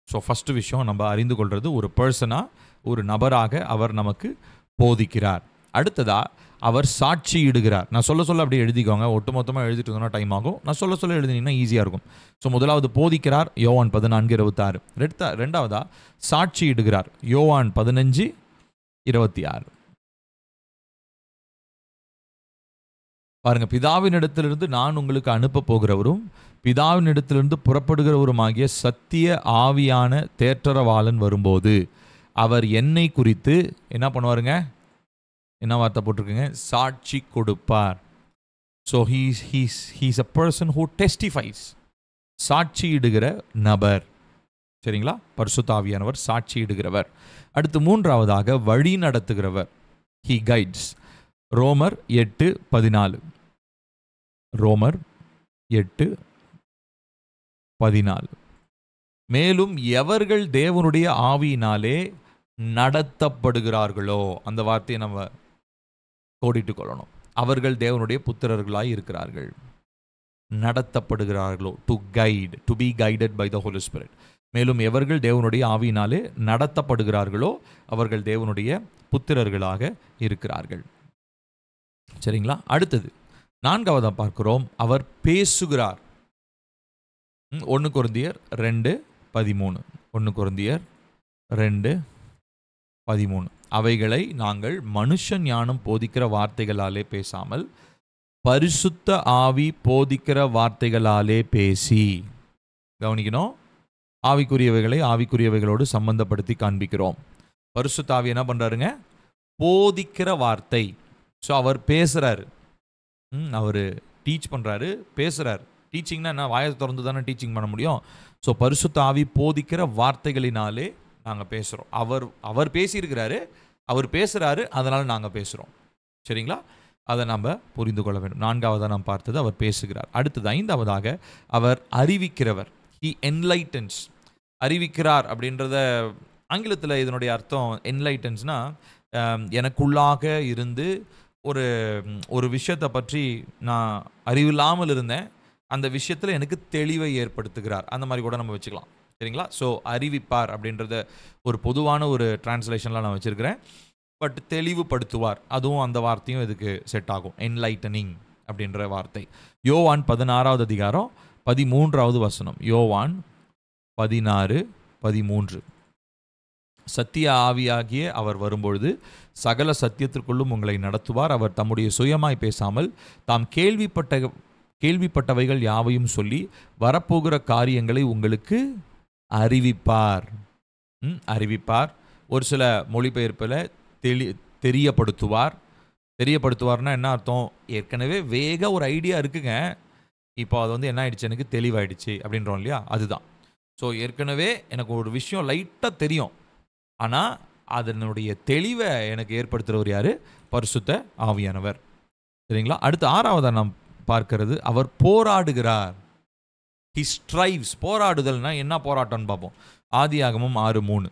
ஸோ ஃபஸ்ட்டு விஷயம் நம்ம அறிந்து கொள்வது, ஒரு பர்சனாக, ஒரு நபராக அவர் நமக்கு போதிக்கிறார். அடுத்ததா, அவர் சாட்சியிடுகிறார். நான் சொல்ல சொல்ல அப்படியே எழுதிக்கோங்க. ஒட்டுமொத்தமாக எழுதிட்டு இருந்தோம்னா டைம் ஆகும். நான் சொல்ல சொல்ல எழுதினீங்கன்னா ஈஸியாக இருக்கும். ஸோ முதலாவது போதிக்கிறார், யோவான் 14:26. ரெண்டாவதா சாட்சியிடுகிறார், யோவான் 15:26. பாருங்க, பிதாவினிடத்திலிருந்து நான் உங்களுக்கு அனுப்ப போகிறவரும் பிதாவினிடத்திலிருந்து புறப்படுகிறவருமாகிய சத்திய ஆவியான தேற்றரவாளன் வரும்போது அவர் என்னை குறித்து என்ன பண்ணுவாருங்க? என்ன வார்த்தை போட்டிருக்குங்க? சாட்சி கொடுப்பார். So he's a person who testifies. சாட்சியிடுகிற நபர். சரிங்களா? பரிசுத்த ஆவியானவர் சாட்சியிடுகிறவர். அடுத்து மூன்றாவதாக வழி நடத்துகிறவர். he guides. ரோமர் 8:14. ரோமர் 8:14. மேலும் எவர்கள் தேவனுடைய ஆவியினாலே நடத்தப்படுகிறார்களோ, அந்த வார்த்தையை நம்ம கோடிட்டு கொள்ளணும். அவர்கள் தேவனுடைய புத்திரர்களாய் இருக்கிறார்கள். நடத்தப்படுகிறார்களோ, to guide, to be guided by the Holy Spirit. மேலும் எவர்கள் தேவனுடைய ஆவியினாலே நடத்தப்படுகிறார்களோ அவர்கள் தேவனுடைய புத்திரர்களாக இருக்கிறார்கள். சரிங்களா? அடுத்தது நான்காவதாக பார்க்கிறோம், அவர் பேசுகிறார். 1 கொரிந்தியர் 2:13. 1 கொரிந்தியர் 2:13. அவைகளை நாங்கள் மனுஷ ஞானம் போதிக்கிற வார்த்தைகளாலே பேசாமல் பரிசுத்த ஆவி போதிக்கிற வார்த்தைகளாலே பேசி, கவனிக்கணும், ஆவிக்குரியவைகளை ஆவிக்குரியவைகளோடு சம்பந்தப்படுத்தி காண்பிக்கிறோம். பரிசுத்த ஆவி என்ன பண்றாருங்க? போதிக்கிற வார்த்தை. ஸோ அவர் பேசுறாரு, அவர் டீச் பண்றாரு, பேசுறாரு. டீச்சிங்னா என்ன? வாயை திறந்து தானே டீச்சிங் பண்ண முடியும். ஸோ பரிசுத்த ஆவி போதிக்கிற வார்த்தைகளினாலே நாங்கள் பேசுகிறோம். அவர் பேசியிருக்கிறாரு, அவர் பேசுகிறாரு, அதனால் நாங்கள் பேசுகிறோம். சரிங்களா? அதை நம்ம புரிந்து கொள்ள வேண்டும். நான்காவதாக நாம் பார்த்தது அவர் பேசுகிறார். அடுத்தது ஐந்தாவதாக அவர் அறிவிக்கிறவர். He enlightens. அறிவிக்கிறார் அப்படின்றத ஆங்கிலத்தில் இதனுடைய அர்த்தம் என்லைட்டன்ஸ்னா, எனக்குள்ளாக இருந்து ஒரு விஷயத்தை பற்றி நான் அறிவில்லாமல் இருந்தேன், அந்த விஷயத்தில் எனக்கு தெளிவை ஏற்படுத்துகிறார். அந்த மாதிரி கூட நம்ம வச்சுக்கலாம். சரிங்களா? ஸோ அறிவிப்பார் அப்படின்றத ஒரு பொதுவான ஒரு டிரான்ஸ்லேஷன்லாம் நான் வச்சுருக்கிறேன். பட் தெளிவுபடுத்துவார், அதுவும் அந்த வார்த்தையும் இதுக்கு செட் ஆகும். என்லைட்டனிங் அப்படின்ற வார்த்தை. யோவான் 16வது அதிகாரம் 13வது வசனம். யோவான் 16:13. சத்திய ஆவியாகிய அவர் வரும்பொழுது சகல சத்தியத்திற்குள்ளும் உங்களை நடத்துவார். அவர் தம்முடைய சுயமாய் பேசாமல் தாம் கேள்விப்பட்டவைகள் யாவையும் சொல்லி வரப்போகிற காரியங்களை உங்களுக்கு அறிவிப்பார். அறிவிப்பார். ஒரு சில மொழிபெயர்ப்பில் தெரியப்படுத்துவார். தெரியப்படுத்துவார்னா என்ன அர்த்தம்? ஏற்கனவே வேக ஒரு ஐடியா இருக்குங்க, இப்போ அது வந்து என்ன ஆயிடுச்சு, எனக்கு தெளிவாயிடுச்சு அப்படின்றோம் இல்லையா? அதுதான். ஸோ ஏற்கனவே எனக்கு ஒரு விஷயம் லைட்டாக தெரியும், ஆனால் அதனுடைய தெளிவை எனக்கு ஏற்படுத்துகிறவர் யார்? பரிசுத்த ஆவியானவர். சரிங்களா? அடுத்து 6வதா நாம் பார்க்கிறது, அவர் போராடுகிறார். He strives. போராடுதல்னா என்ன போராட்டம்னு பார்ப்போம். ஆதியாகமம் 6:3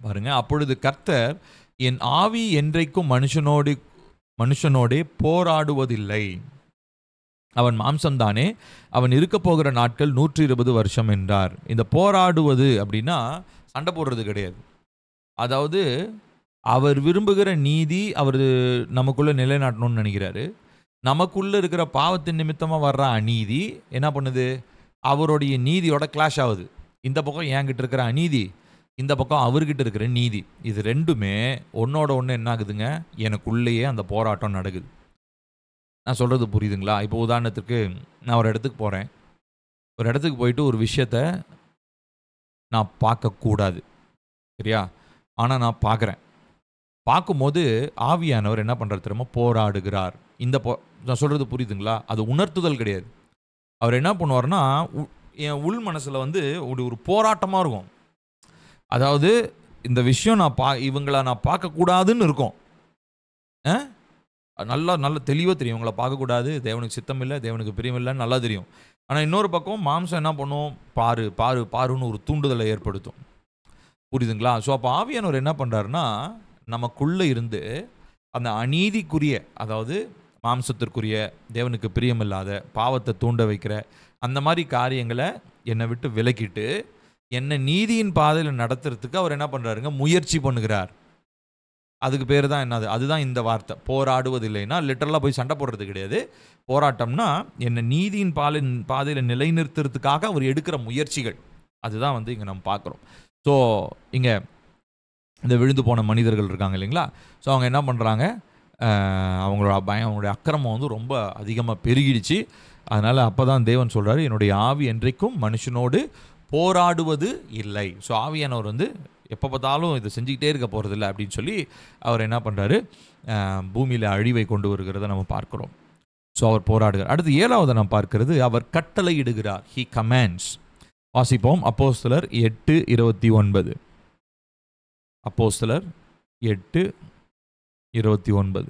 பாருங்க. அப்பொழுது கர்த்தர், என் ஆவி என்றைக்கும் மனுஷனோடே போராடுவதில்லை. அவன் மாம்சம்தானே, அவன் இருக்க போகிற நாட்கள் 120 வருஷம் என்றார். இந்த போராடுவது அப்படின்னா சண்டை போடுறது கிடையாது. அதாவது அவர் விரும்புகிற நீதி அவர் நமக்குள்ள நிலைநாட்டணும்னு நினைக்கிறாரு. நமக்குள்ள இருக்கிற பாவத்தின் நிமித்தமாக வர்ற அநீதி என்ன பண்ணுது? அவருடைய நீதியோட கிளாஷ் ஆகுது. இந்த பக்கம் என்கிட்ட இருக்கிற அநீதி, இந்த பக்கம் அவர்கிட்ட இருக்கிற நீதி, இது ரெண்டுமே ஒன்னோட ஒன்று என்ன ஆகுதுங்க? எனக்குள்ளேயே அந்த போராட்டம் நடக்குது. நான் சொல்கிறது புரியுதுங்களா? இப்போ உதாரணத்துக்கு நான் ஒரு இடத்துக்கு போகிறேன். ஒரு இடத்துக்கு போயிட்டு ஒரு விஷயத்த நான் பார்க்கக்கூடாது, சரியா? ஆனால் நான் பார்க்குறேன். பார்க்கும்போது ஆவியானவர் என்ன பண்ணுறாரு தெரியுமா? போராடுகிறார். நான் சொல்கிறது புரியுதுங்களா? அது உணர்த்துதல் கிடையாது. அவர் என்ன பண்ணுவார்னா, என் உள் மனசில் வந்து ஒரு போராட்டமாக இருக்கும். அதாவது இந்த விஷயம் இவங்களை நான் பார்க்கக்கூடாதுன்னு இருக்கும். நல்ல தெளிவாக தெரியும். இவங்களை பார்க்கக்கூடாது, தேவனுக்கு சித்தம் இல்லை, தேவனுக்கு பிரியம் இல்லைன்னு நல்லா தெரியும். ஆனால் இன்னொரு பக்கம் மாம்சம் என்ன பண்ணும்? பாருன்னு ஒரு தூண்டுதலை ஏற்படுத்தும். புரியுதுங்களா? ஸோ அப்போ ஆவியானவர் என்ன பண்ணுறாருன்னா, நமக்குள்ளே இருந்து அந்த அநீதிக்குரிய, அதாவது மாம்சத்திற்குரிய, தேவனுக்கு பிரியமில்லாத, பாவத்தை தூண்ட வைக்கிற அந்த மாதிரி காரியங்களை என்னை விட்டு விலக்கிட்டு என்னை நீதியின் பாதையில் நடத்துறதுக்கு அவர் என்ன பண்ணுறாருங்க? முயற்சி பண்ணுகிறார். அதுக்கு பேர் தான் என்னது? அதுதான் இந்த வார்த்தை போராடுவதில்லைன்னா லிட்டரலாக போய் சண்டை போடுறது கிடையாது. போராட்டம்னா என்னை நீதியின் பாதையில் நிலைநிறுத்துறதுக்காக அவர் எடுக்கிற முயற்சிகள், அதுதான் வந்து இங்கே நம்ம பார்க்குறோம். ஸோ இங்கே இந்த விழுந்து போன மனிதர்கள் இருக்காங்க இல்லைங்களா? ஸோ அவங்க என்ன பண்ணுறாங்க? அவங்களுடைய அக்கிரமம் வந்து ரொம்ப அதிகமாக பெருகிடுச்சு. அதனால் அப்போ தான் தேவன் சொல்கிறாரு, என்னுடைய ஆவி என்றைக்கும் மனுஷனோடு போராடுவது இல்லை. ஸோ ஆவியானவர் வந்து எப்போ பார்த்தாலும் இதை செஞ்சுக்கிட்டே இருக்க போகிறதில்ல அப்படின்னு சொல்லி அவர் என்ன பண்ணுறாரு? பூமியில் அழிவை கொண்டு வருகிறத நம்ம பார்க்குறோம். ஸோ அவர் போராடுகிறார். அடுத்து 7வதை நாம் பார்க்கிறது, அவர் கட்டளை இடுகிறார். He commands. வாசிப்போம். அப்போஸ்தலர் 8:29. அப்போஸ்தலர் 8:29.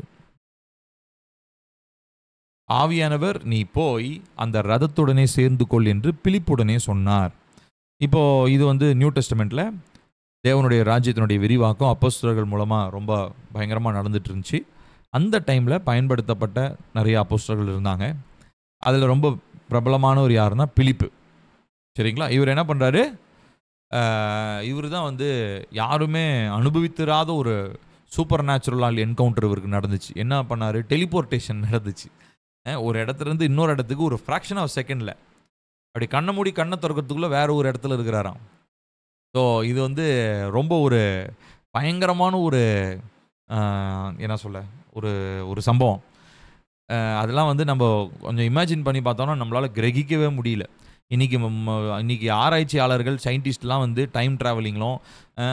ஆவியானவர், நீ போய் அந்த ரதத்துடனே சேர்ந்து கொள் என்று பிலிப்புடனே சொன்னார். இப்போது இது வந்து நியூ டெஸ்டமெண்ட்டில் தேவனுடைய ராஜ்யத்தினுடைய விரிவாக்கம் அப்போஸ்தலர்கள் மூலமாக ரொம்ப பயங்கரமாக நடந்துட்டு இருந்துச்சு. அந்த டைமில் பயன்படுத்தப்பட்ட நிறைய அப்போஸ்தலர்கள் இருந்தாங்க. அதில் ரொம்ப பிரபலமானவர் யாருன்னா பிலிப்பு. சரிங்களா? இவர் என்ன பண்ணுறாரு? இவர் தான் வந்து யாருமே அனுபவித்திராத ஒரு சூப்பர் நேச்சுரல் என்கவுண்டர் இவருக்கு நடந்துச்சு. என்ன பண்ணார்? டெலிபோர்ட்டேஷன் நடந்துச்சு. ஒரு இடத்துலேருந்து இன்னொரு இடத்துக்கு ஒரு ஃப்ராக்ஷன் ஆஃப் செகண்டில் அப்படி கண்ணை மூடி கண்ணை திறக்கிறதுக்குள்ளே வேறு ஒரு இடத்துல இருக்கிறாராம். ஸோ இது வந்து ரொம்ப ஒரு பயங்கரமான ஒரு என்ன சொல்ல ஒரு சம்பவம். அதெல்லாம் வந்து நம்ம கொஞ்சம் இமேஜின் பண்ணி பார்த்தோம்னா நம்மளால் கிரகிக்கவே முடியல. இன்றைக்கி ஆராய்ச்சியாளர்கள், சயின்டிஸ்ட்லாம் வந்து டைம் ட்ராவலிங்களும்,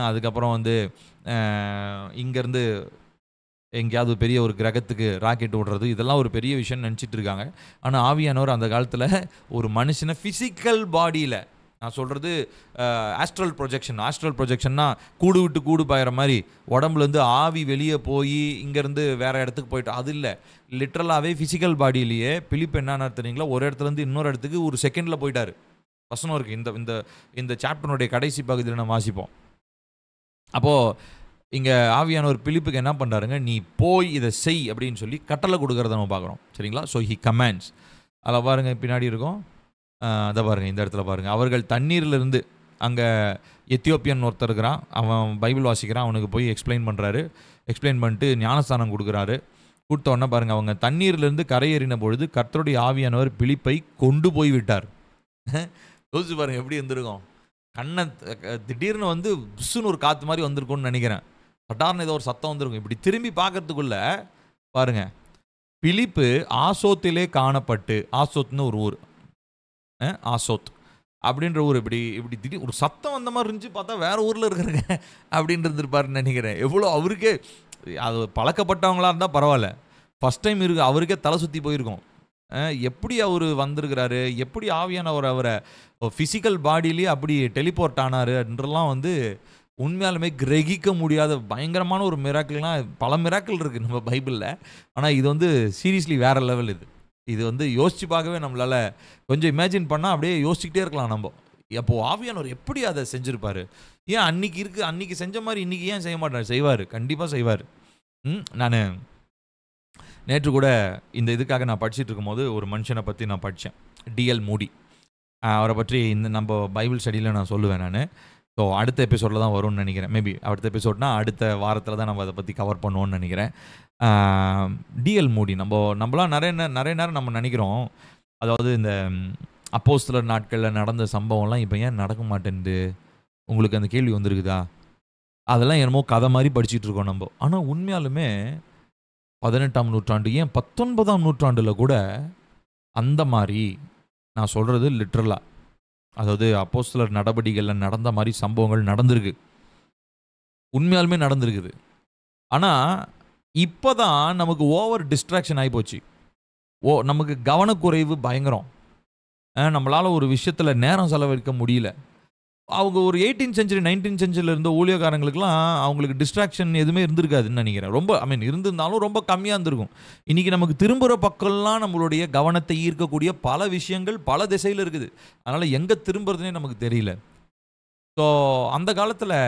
அதுக்கப்புறம் வந்து இங்கேருந்து எங்கேயாவது பெரிய ஒரு கிரகத்துக்கு ராக்கெட் விடுறது, இதெல்லாம் ஒரு பெரிய விஷயம்னு நினச்சிட்டு இருக்காங்க. ஆனால் ஆவியானவர் அந்த காலத்தில் ஒரு மனுஷனை ஃபிசிக்கல் பாடியில், நான் சொல்கிறது ஆஸ்ட்ரல் ப்ரொஜெக்ஷன்னா கூடு விட்டு கூடு பாயிற மாதிரி உடம்புலேருந்து ஆவி வெளியே போய் இங்கேருந்து வேறு இடத்துக்கு போயிட்டு, அது இல்லை. லிட்ரலாகவே ஃபிசிக்கல் பாடியிலேயே பிலிப் என்னன்னா தெரியுங்களா, ஒரு இடத்துலேருந்து இன்னொரு இடத்துக்கு ஒரு செகண்டில் போயிட்டார். வசனம் இருக்குது இந்த சாப்டனுடைய கடைசி பகுதியில் நம்ம வாசிப்போம். அப்போது இங்கே ஆவியானவர் பிலிப்புக்கு என்ன பண்ணுறாருங்க? நீ போய் இதை செய் அப்படின்னு சொல்லி கட்டளை கொடுக்குறத நம்ம பார்க்குறோம். சரிங்களா? So he commands. அதில் பாருங்கள், பின்னாடி இருக்கும், அதை பாருங்கள், இந்த இடத்துல பாருங்கள். அவர்கள் தண்ணீர்லேருந்து, அங்கே எத்தியோப்பியன் ஒருத்தர் இருக்கிறான், அவன் பைபிள் வாசிக்கிறான், அவனுக்கு போய் எக்ஸ்பிளைன் பண்ணிட்டு ஞானஸ்தானம் கொடுக்குறாரு. கொடுத்த உடனே பாருங்கள், அவங்க தண்ணீர்லேருந்து கரையேறின பொழுது கர்த்தருடைய ஆவியானவர் பிலிப்பை கொண்டு போய் விட்டார். யோசிச்சு பாருங்கள் எப்படி இருந்திருக்கும். கண்ணை திடீர்னு வந்து புஷ்ஷுன்னு ஒரு காற்று மாதிரி வந்திருக்கும்னு நினைக்கிறேன். பட்டார்னு ஏதோ ஒரு சத்தம் வந்திருக்கும். இப்படி திரும்பி பார்க்கறதுக்குள்ள பாருங்க, பிலிப்பு ஆசோத்திலே காணப்பட்டு, ஆசோத்னு ஒரு ஊர், ஆசோத் அப்படின்ற ஊர், இப்படி திடீர் ஒரு சத்தம் வந்த மாதிரி இருந்துச்சு. பார்த்தா வேற ஊரில் இருக்கிறங்க அப்படின்ட்டு இருந்திருப்பாருன்னு நினைக்கிறேன். எவ்வளோ அவருக்கே அது பழக்கப்பட்டவங்களா இருந்தால் பரவாயில்ல, ஃபஸ்ட் டைம் அவருக்கே தலை சுற்றி போயிருக்கும். எப்படி அவர் வந்திருக்கிறாரு, எப்படி ஆவியானவர் அவரை ஃபிசிக்கல் பாடியிலேயே அப்படி டெலிபோர்ட் ஆனாருன்றலாம் வந்து உண்மையாலுமே கிரகிக்க முடியாத பயங்கரமான ஒரு மிராக்கிள்னா, பல மிராக்கிள் இருக்குது நம்ம பைபிளில். ஆனால் இது வந்து சீரியஸ்லி வேறு லெவல். இது வந்து யோசித்து பார்க்கவே நம்மளால் கொஞ்சம் இமேஜின் பண்ணால் அப்படியே யோசிச்சுக்கிட்டே இருக்கலாம் நம்ம. அப்போது ஆவியானவர் எப்படி அதை செஞ்சுருப்பார்? ஏன் அன்னைக்கு செஞ்ச மாதிரி இன்றைக்கி ஏன் செய்ய மாட்டார்? செய்வார், கண்டிப்பாக செய்வார். நான் நேற்று கூட இந்த இதுக்காக நான் படிச்சுட்டு இருக்கும்போது ஒரு மனுஷனை பற்றி நான் படித்தேன், டிஎல் மூடி. அவரை பற்றி இந்த நம்ம பைபிள் ஸ்டடியில் நான் சொல்லுவேன். நான் ஸோ அடுத்த எபிசோடில் தான் வரும்னு நினைக்கிறேன். மேபி அடுத்த எபிசோட்னா அடுத்த வாரத்தில் தான் நம்ம அதை பற்றி கவர் பண்ணுவோன்னு நினைக்கிறேன். டிஎல் மூடி நம்மளாம் நிறைய நேரம் நம்ம நினைக்கிறோம், அதாவது இந்த அப்போஸ்தலர் நாட்களில் நடந்த சம்பவம்லாம் இப்போ ஏன் நடக்க மாட்டேன்து? உங்களுக்கு அந்த கேள்வி வந்துருக்குதா? அதெல்லாம் என்னமோ கதை மாதிரி படிச்சுட்டு இருக்கோம் நம்ம. ஆனால் உண்மையாலுமே 18ஆம் நூற்றாண்டு, ஏன் 19ஆம் நூற்றாண்டில் கூட அந்த மாதிரி, நான் சொல்கிறது லிட்ரலாக, அதாவது அப்போஸ்தலர் நடவடிக்கைகளில் நடந்த மாதிரி சம்பவங்கள் நடந்திருக்கு, உண்மையாலுமே நடந்திருக்குது. ஆனால் இப்போ தான் நமக்கு ஓவர் டிஸ்ட்ராக்ஷன் ஆகிப்போச்சு. நமக்கு கவனக்குறைவு பயங்கரம். நம்மளால் ஒரு விஷயத்தில் நேரம் செலவழிக்க முடியல. அவங்க ஒரு 18th century 19th centuryல இருந்த ஊழியக்காரங்களுக்குலாம் அவங்களுக்கு டிஸ்ட்ராக்ஷன் எதுவுமே இருந்திருக்காதுன்னு நினைக்கிறேன். ரொம்ப இருந்திருந்தாலும் ரொம்ப கம்மியாக இருந்திருக்கும். இன்றைக்கி நமக்கு திரும்புகிற பக்கம்லாம் நம்மளுடைய கவனத்தை ஈர்க்கக்கூடிய பல விஷயங்கள் பல திசையில் இருக்குது. அதனால் எங்கே திரும்புறதுனே நமக்கு தெரியல. ஸோ அந்த காலத்தில்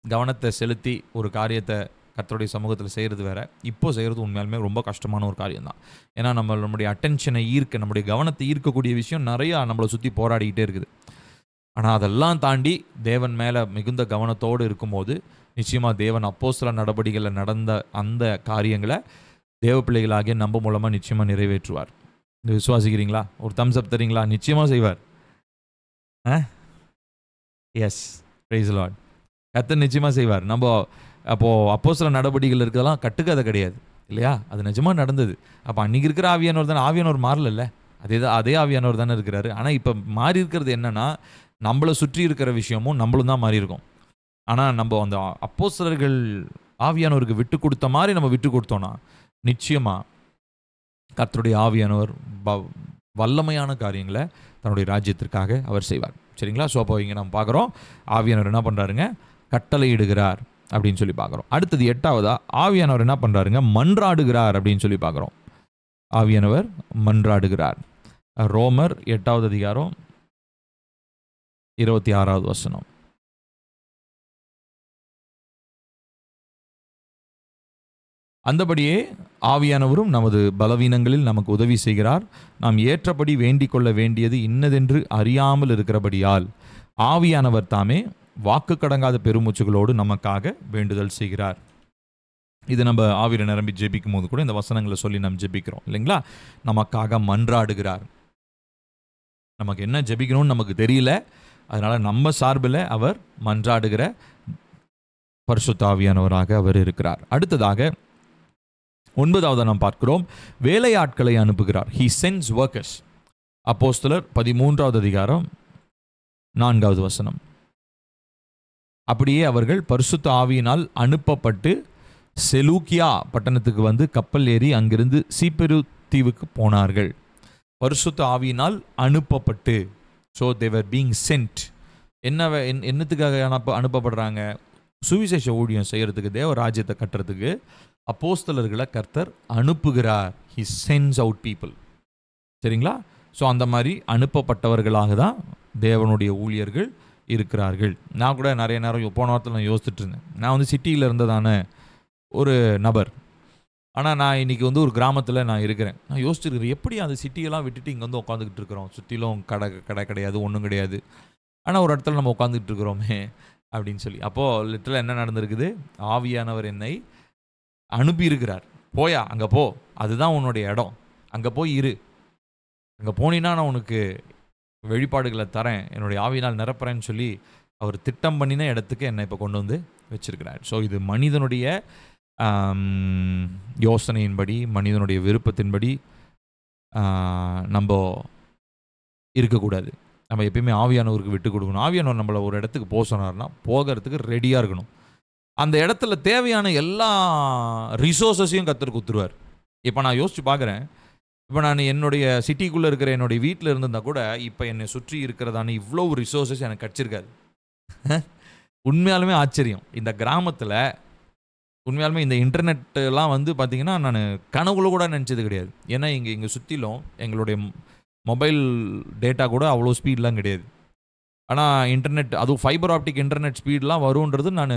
கவனத்தை செலுத்தி ஒரு காரியத்தை கர்த்தருடைய சமூகத்தில் செய்கிறது வேறு, இப்போ செய்கிறது உண்மையாலுமே ரொம்ப கஷ்டமான ஒரு காரியம்தான். ஏன்னா நம்மளுடைய அட்டென்ஷனை ஈர்க்க, நம்முடைய கவனத்தை ஈர்க்கக்கூடிய விஷயம் நிறையா நம்மளை சுற்றி போராடிக்கிட்டே இருக்குது. ஆனால் அதெல்லாம் தாண்டி தேவன் மேலே மிகுந்த கவனத்தோடு இருக்கும்போது நிச்சயமாக தேவன் அப்போஸ்தலர் நடவடிக்கைகளில் நடந்த அந்த காரியங்களை தேவ பிள்ளைகளாகிய நம்ம மூலமாக நிச்சயமாக நிறைவேற்றுவார். விசுவாசிக்கிறீங்களா? ஒரு தம்ஸ் அப் தரீங்களா? நிச்சயமாக செய்வார். Yes, praise the Lord. கர்த்தர் நிச்சயமாக செய்வார். நம்ம அப்போது அப்போஸ்தலர் நடவடிக்கைகள் இருக்கிறதெல்லாம் கட்டுக்கதை கிடையாது இல்லையா? அது நிஜமாக நடந்தது. அப்போ அன்றைக்கி இருக்கிற ஆவியானவர் தானே, ஆவியானவர் மாறல, அதே ஆவியானவர் தானே இருக்கிறாரு. ஆனால் இப்போ மாறி இருக்கிறது என்னென்னா, நம்மளை சுற்றி இருக்கிற விஷயமும் நம்மளும் தான் மாறி இருக்கோம். ஆனால் நம்ம அந்த அப்போஸ்தலர்கள் ஆவியானவருக்கு விட்டு கொடுத்த மாதிரி நம்ம விட்டு கொடுத்தோன்னா நிச்சயமாக கர்த்தருடைய ஆவியானவர் வல்லமையான காரியங்களை தன்னுடைய ராஜ்யத்திற்காக அவர் செய்வார். சரிங்களா? ஸோ அப்போ இங்கே நம்ம பார்க்குறோம், ஆவியானவர் என்ன பண்ணுறாருங்க? கட்டளையிடுகிறார் அப்படின்னு சொல்லி பார்க்குறோம். அடுத்தது 8வதா, ஆவியானவர் என்ன பண்ணுறாருங்க? மன்றாடுகிறார் அப்படின்னு சொல்லி பார்க்குறோம். ஆவியானவர் மன்றாடுகிறார். ரோமர் 8வது அதிகாரம் 26வது வசனம். அந்தபடியே ஆவியானவரும் நமது பலவீனங்களில் நமக்கு உதவி செய்கிறார். நாம் ஏற்றபடி வேண்டிக் கொள்ள வேண்டியது இன்னதென்று அறியாமல் இருக்கிறபடியால் ஆவியானவர் தாமே வாக்கு கடங்காத பெருமூச்சுகளோடு நமக்காக வேண்டுதல் செய்கிறார். இது நம்ம ஆவியை நிரம்பி ஜெபிக்கும் போது கூட இந்த வசனங்களை சொல்லி நம்ம ஜெபிக்கிறோம் இல்லைங்களா? நமக்காக மன்றாடுகிறார். நமக்கு என்ன ஜெபிக்கணும்னு நமக்கு தெரியல, அதனால நம்ம சார்பில் அவர் மன்றாடுகிற பரிசுத்த ஆவியானவராக அவர் இருக்கிறார். அடுத்ததாக 9வது நாம் பார்க்கிறோம், வேலையாட்களை அனுப்புகிறார். He sends workers. அப்போஸ்தலர் 13வது அதிகாரம் 4வது வசனம். அப்படியே அவர்கள் பரிசுத்த ஆவியினால் அனுப்பப்பட்டு செலூக்கியா பட்டணத்துக்கு வந்து கப்பல் ஏறி அங்கிருந்து சீப்பெரு தீவுக்கு போனார்கள். பரிசுத்த ஆவியினால் அனுப்பப்பட்டு, so they were being sent. என்னத்துக்காக அனுப்பப்படுறாங்க? சுவிசேஷ ஊழியம் செய்கிறதுக்கு, தேவ ராஜ்யத்தை கட்டுறதுக்கு அப்போஸ்தலர்களை கர்த்தர் அனுப்புகிறார். He sends out people. சரிங்களா? ஸோ அந்த மாதிரி அனுப்பப்பட்டவர்களாக தான் தேவனுடைய ஊழியர்கள் இருக்கிறார்கள். நான் கூட நிறைய நேரம் போன வாரத்தில் நான் யோசிச்சுட்டு இருந்தேன். நான் வந்து சிட்டியில் இருந்ததான ஒரு நபர், ஆனால் நான் இன்றைக்கி வந்து ஒரு கிராமத்தில் நான் இருக்கிறேன். நான் யோசிச்சுருக்கிறேன், எப்படி அந்த சிட்டியெல்லாம் விட்டுட்டு இங்கே வந்து உட்காந்துக்கிட்டு இருக்கிறோம். சுற்றிலும் கடை கிடையாது, ஒன்றும் கிடையாது, ஆனால் ஒரு இடத்துல நம்ம உட்காந்துக்கிட்டு இருக்கிறோமே அப்படின்னு சொல்லி. அப்போது லிட்டரலாக என்ன நடந்திருக்குது? ஆவியானவர் என்னை அனுப்பியிருக்கிறார். போயா, அங்கே போ, அதுதான் உன்னுடைய இடம், அங்கே போய் இரு, அங்கே போனீன்னா நான் உனக்கு வெளிப்பாடுகளை தரேன், என்னுடைய ஆவியினால் நிரப்புறேன்னு சொல்லி அவர் திட்டம் பண்ணின இடத்துக்கு என்னை இப்போ கொண்டு வந்து வச்சிருக்கிறார். ஸோ இது மனிதனுடைய யோசனையின்படி, மனிதனுடைய விருப்பத்தின்படி நம்ம இருக்கக்கூடாது. நம்ம எப்பயுமே ஆவியானவருக்கு விட்டு கொடுக்கணும். ஆவியானவர் நம்மளை ஒரு இடத்துக்கு போக சொன்னார்னா போகிறதுக்கு ரெடியாக இருக்கணும். அந்த இடத்துல தேவையான எல்லா ரிசோர்ஸஸையும் கர்த்தர் கொடுத்துருவார். இப்போ நான் யோசிச்சு பார்க்குறேன், இப்போ நான் என்னுடைய சிட்டிக்குள்ளே இருக்கிற என்னுடைய வீட்டில் இருந்திருந்தா கூட இப்போ என்னை சுற்றி இருக்கிறதான இவ்வளோ ரிசோர்ஸஸ் எனக்கு கிடச்சிருக்காது. உண்மையாலுமே ஆச்சரியம். இந்த கிராமத்தில் உண்மையாலுமே இந்த இன்டர்நெட்டெலாம் வந்து பார்த்திங்கன்னா நான் கனவுல கூட நினச்சது கிடையாது. ஏன்னா இங்கே சுற்றிலும் எங்களுடைய மொபைல் டேட்டா கூட அவ்வளோ ஸ்பீட்லாம் கிடையாது. ஆனால் இன்டர்நெட், அதுவும் ஃபைபர் ஆப்டிக் இன்டர்நெட் ஸ்பீட்லாம் வருன்றது நான்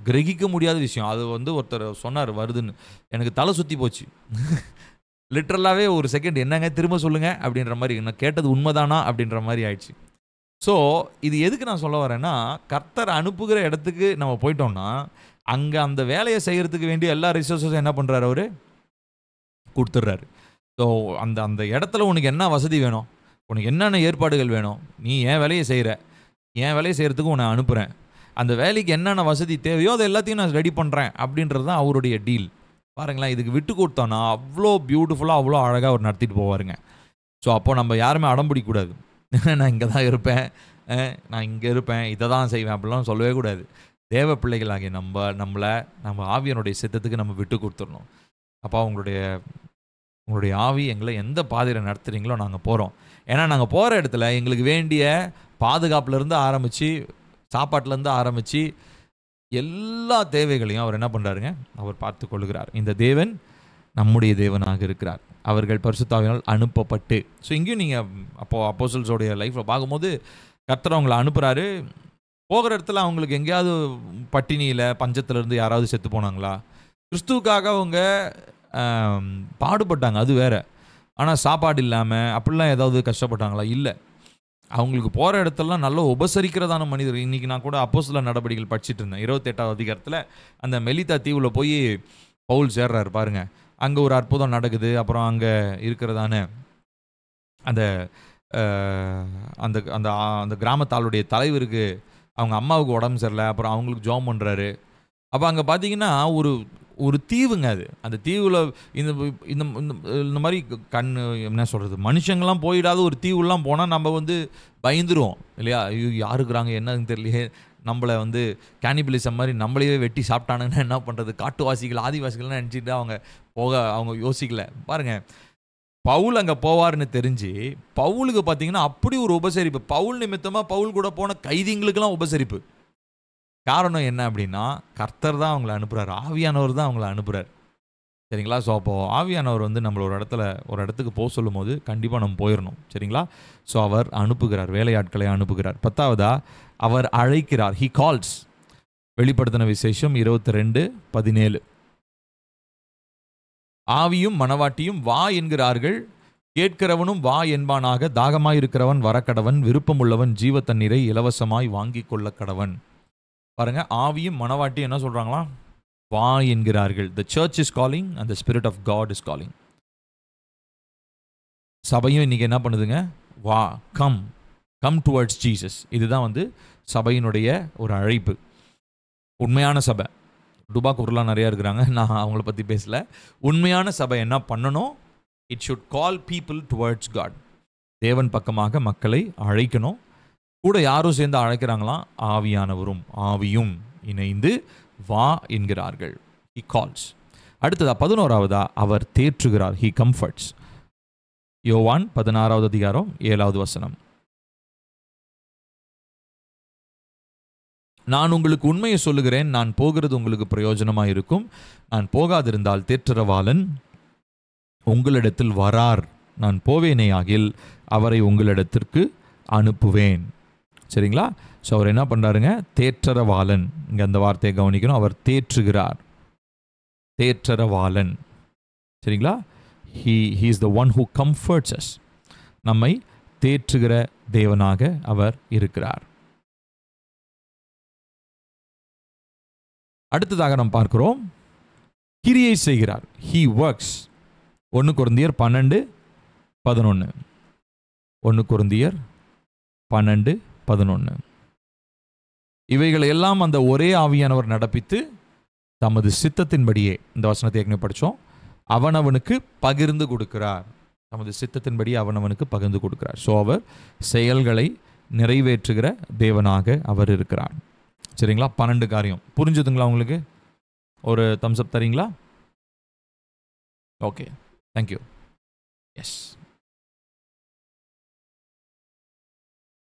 கிரகிக்க முடியாத விஷயம். அது வந்து ஒருத்தர் சொன்னார் வருதுன்னு, எனக்கு தலை சுற்றி போச்சு. லிட்ரலாகவே ஒரு செகண்ட் என்னங்க திரும்ப சொல்லுங்கள் அப்படின்ற மாதிரி, நான் கேட்டது உண்மைதானா அப்படின்ற மாதிரி ஆயிடுச்சு. ஸோ இது எதுக்கு நான் சொல்ல வரேன்னா, கர்த்தர் அனுப்புகிற இடத்துக்கு நம்ம போயிட்டோம்னா அங்கே அந்த வேலையை செய்கிறதுக்கு வேண்டிய எல்லா ரிசோர்ஸஸும் என்ன பண்ணுறாரு, அவர் கொடுத்துட்றாரு. ஸோ அந்த அந்த இடத்துல உனக்கு என்ன வசதி வேணும், உனக்கு என்னென்ன ஏற்பாடுகள் வேணும், நீ என் வேலையை செய்கிற, என் வேலையை செய்கிறதுக்கு உன்னை அனுப்புகிறேன், அந்த வேலைக்கு என்னென்ன வசதி தேவையோ அதை எல்லாத்தையும் நான் ரெடி பண்ணுறேன் அப்படின்றது தான் அவருடைய டீல். பாருங்களேன், இதுக்கு விட்டு கொடுத்தோன்னா அவ்வளோ பியூட்டிஃபுல்லாக அவ்வளோ அழகாக அவர் நடத்திட்டு போவாருங்க. ஸோ அப்போது நம்ம யாருமே அடம்பிடிக்கூடாது. நான் இங்கே தான் இருப்பேன், நான் இங்கே இருப்பேன், இதை தான் செய்வேன் அப்படிலாம் சொல்லவே கூடாது. தேவ பிள்ளைகளாகிய நம்ம ஆவியனுடைய சித்தத்துக்கு நம்ம விட்டு கொடுத்துடணும். அப்போ உங்களுடைய ஆவி எங்களை எந்த பாதையில் நடத்துகிறீங்களோ நாங்கள் போகிறோம். ஏன்னா நாங்கள் போகிற இடத்துல எங்களுக்கு வேண்டிய பாதுகாப்புலேருந்து ஆரம்பித்து, சாப்பாட்டிலேருந்து ஆரம்பித்து எல்லா தேவைகளையும் அவர் என்ன பண்ணுறாருங்க, அவர் பார்த்து கொள்கிறார். இந்த தேவன் நம்முடைய தேவனாக இருக்கிறார். அவர்கள் பரிசுத்த ஆவியினால் அனுப்பப்பட்டு. ஸோ இங்கேயும் நீங்கள் அப்போஸ்தலர்களுடைய லைஃப்பில் பார்க்கும்போது கர்த்தர் அவங்களை அனுப்புகிறாரு. போகிற இடத்துல அவங்களுக்கு எங்கேயாவது பட்டினியில் பஞ்சத்திலேருந்து யாராவது செத்து போனாங்களா? கிறிஸ்துவுக்காக அவங்க பாடுபட்டாங்க, அது வேறு. ஆனால் சாப்பாடு இல்லாமல் அப்படிலாம் ஏதாவது கஷ்டப்பட்டாங்களா? இல்லை. அவங்களுக்கு போகிற இடத்துலலாம் நல்லா உபசரிக்கிறதான மனிதர். இன்றைக்கி நான் கூட அப்போஸ்தலர் நடவடிக்கைகள் படிச்சுட்டு இருந்தேன். 28வது அதிகாரத்தில் அந்த மெலிதா தீவில் போய் பவுல் சேர்றாரு பாருங்கள். அங்கே ஒரு அற்புதம் நடக்குது. அப்புறம் அங்கே இருக்கிறதான அந்த அந்த அந்த அந்த கிராமத்தாளுடைய தலைவருக்கு அவங்க அம்மாவுக்கு உடம்பு சரியில்லை. அப்புறம் அவங்களுக்கு ஜெபம் பண்ணுறாரு. அப்போ அங்கே பார்த்தீங்கன்னா ஒரு தீவுங்க அது. அந்த தீவில் இந்த மாதிரி என்ன சொல்கிறது, மனுஷங்கள்லாம் போயிடாத ஒரு தீவுலாம் போனால் நம்ம வந்து பயந்துருவோம் இல்லையா? ஐயோ யாருக்குறாங்க என்னன்னு தெரியலையே, நம்மளை வந்து கேனிபலிசம் மாதிரி நம்மளையே வெட்டி சாப்பிட்டானுங்கன்னா என்ன பண்ணுறது, காட்டுவாசிகள் ஆதிவாசிகள்லாம் நினச்சிட்டு அவங்க யோசிக்கல. பாருங்கள், பவுல் அங்கே போவார்னு தெரிஞ்சு பவுலுக்கு பார்த்தீங்கன்னா அப்படி ஒரு உபசரிப்பு. பவுல் நிமித்தமாக பவுல் கூட போன கைதிங்களுக்கெல்லாம் உபசரிப்பு. காரணம் என்ன அப்படின்னா, கர்த்தர் தான் அவங்கள அனுப்புகிறார், ஆவியானவர் தான் அவங்கள அனுப்புகிறார். சரிங்களா? ஸோ அப்போது ஆவியானவர் வந்து நம்மளை ஒரு இடத்துக்கு போக சொல்லும் போது கண்டிப்பாக நம்ம போயிடணும். சரிங்களா? ஸோ அவர் அனுப்புகிறார், வேலையாட்களை அனுப்புகிறார். 10வதா அவர் அழைக்கிறார். He calls. வெளிப்படுத்தின விசேஷம் 22:17. ஆவியும் மனவாட்டியும் வா என்கிறார்கள், கேட்கிறவனும் வா என்பானாக, தாகமாயிருக்கிறவன் வரக்கடவன், விருப்பமுள்ளவன் ஜீவ தண்ணீரை இலவசமாய் வாங்கி கொள்ள கடவன். பாருங்க, ஆவியும் மனவாட்டியும் என்ன சொல்றாங்களா? வா என்கிறார்கள். The church is calling and the spirit of God is calling. சபையும் இன்னைக்கு என்ன பண்ணுதுங்க? வா, கம் டுவர்ட்ஸ் ஜீசஸ். இதுதான் வந்து சபையினுடைய ஒரு அழைப்பு. உண்மையான சபை, டுபாக்கூர்லாம் நிறையா இருக்கிறாங்க, நான் அவங்கள பற்றி பேசல. உண்மையான சபை என்ன பண்ணணும்? It should call people towards God. தேவன் பக்கமாக மக்களை அழைக்கணும். கூட யாரும் சேர்ந்து அழைக்கிறாங்களாம்? ஆவியானவரும் ஆவியும் இணைந்து வா என்கிறார்கள். He calls. அடுத்ததா 11வதா அவர் தேற்றுகிறார். He comforts. யோவான் 16வது அதிகாரம் 7வது வசனம். நான் உங்களுக்கு உண்மையை சொல்லுகிறேன், நான் போகிறது உங்களுக்கு பிரயோஜனமாக இருக்கும். நான் போகாதிருந்தால் தேற்றரவாளன் உங்களிடத்தில் வரார். நான் போவேனே ஆகில் அவரை உங்களிடத்திற்கு அனுப்புவேன். சரிங்களா? ஸோ அவர் என்ன பண்ணுறாருங்க? தேற்றரவாளன். இங்கே அந்த வார்த்தையை கவனிக்கணும். அவர் தேற்றுகிறார், தேற்றரவாளன். சரிங்களா? he is the one who comforts us. நம்மை தேற்றுகிற தேவனாக அவர் இருக்கிறார். அடுத்ததாக நாம் பார்க்கிறோம், கிரியை செய்கிறார். he works. 1 கொரிந்தியர் 12:11. 1 கொரிந்தியர் 12:11. இவைகளை எல்லாம் அந்த ஒரே ஆவியானவர் நடப்பித்து தமது சித்தத்தின்படியே, இந்த வசனத்தை ஏற்கனவே படித்தோம், அவனவனுக்கு பகிர்ந்து கொடுக்கிறார். தமது சித்தத்தின்படி அவனவனுக்கு பகிர்ந்து கொடுக்கிறார். ஸோ அவர் செயல்களை நிறைவேற்றுகிற தேவனாக அவர் இருக்கிறார். சரிங்களா? 12 காரியம் புரிஞ்சுதுங்களா உங்களுக்கு? ஒரு தம்ஸ் அப் தரீங்களா? Okay, thank you. Yes,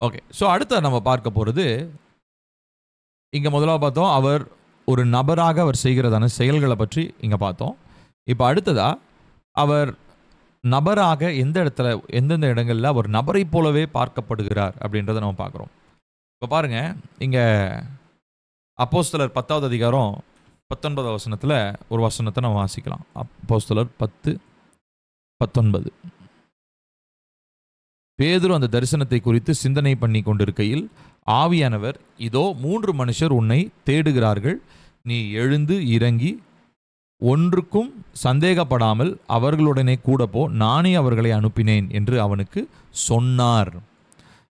okay. So அடுத்த நம்ம பார்க்க போகிறது, இங்கே முதலாக பார்த்தோம் அவர் ஒரு நபராக அவர் செய்கிறதான செயல்களை பற்றி இங்கே பார்த்தோம். இப்போ அடுத்ததாக அவர் நபராக எந்தெந்த இடங்களில் அவர் நபரை போலவே பார்க்கப்படுகிறார் அப்படின்றத நம்ம பார்க்குறோம். இப்போ பாருங்கள், இங்கே அப்போஸ்தலர் 10வது அதிகாரம் 19வது வசனத்தில் ஒரு வசனத்தை நம்ம வாசிக்கலாம். அப்போஸ்தலர் 10:19. பேதுரு அந்த தரிசனத்தை குறித்து சிந்தனை பண்ணி கொண்டிருக்கையில் ஆவியானவர், இதோ 3 மனுஷர் உன்னை தேடுகிறார்கள், நீ எழுந்து இறங்கி ஒன்றுக்கும் சந்தேகப்படாமல் அவர்களுடனே கூட போ, நானே அவர்களை அனுப்பினேன் என்று அவனுக்கு சொன்னார்.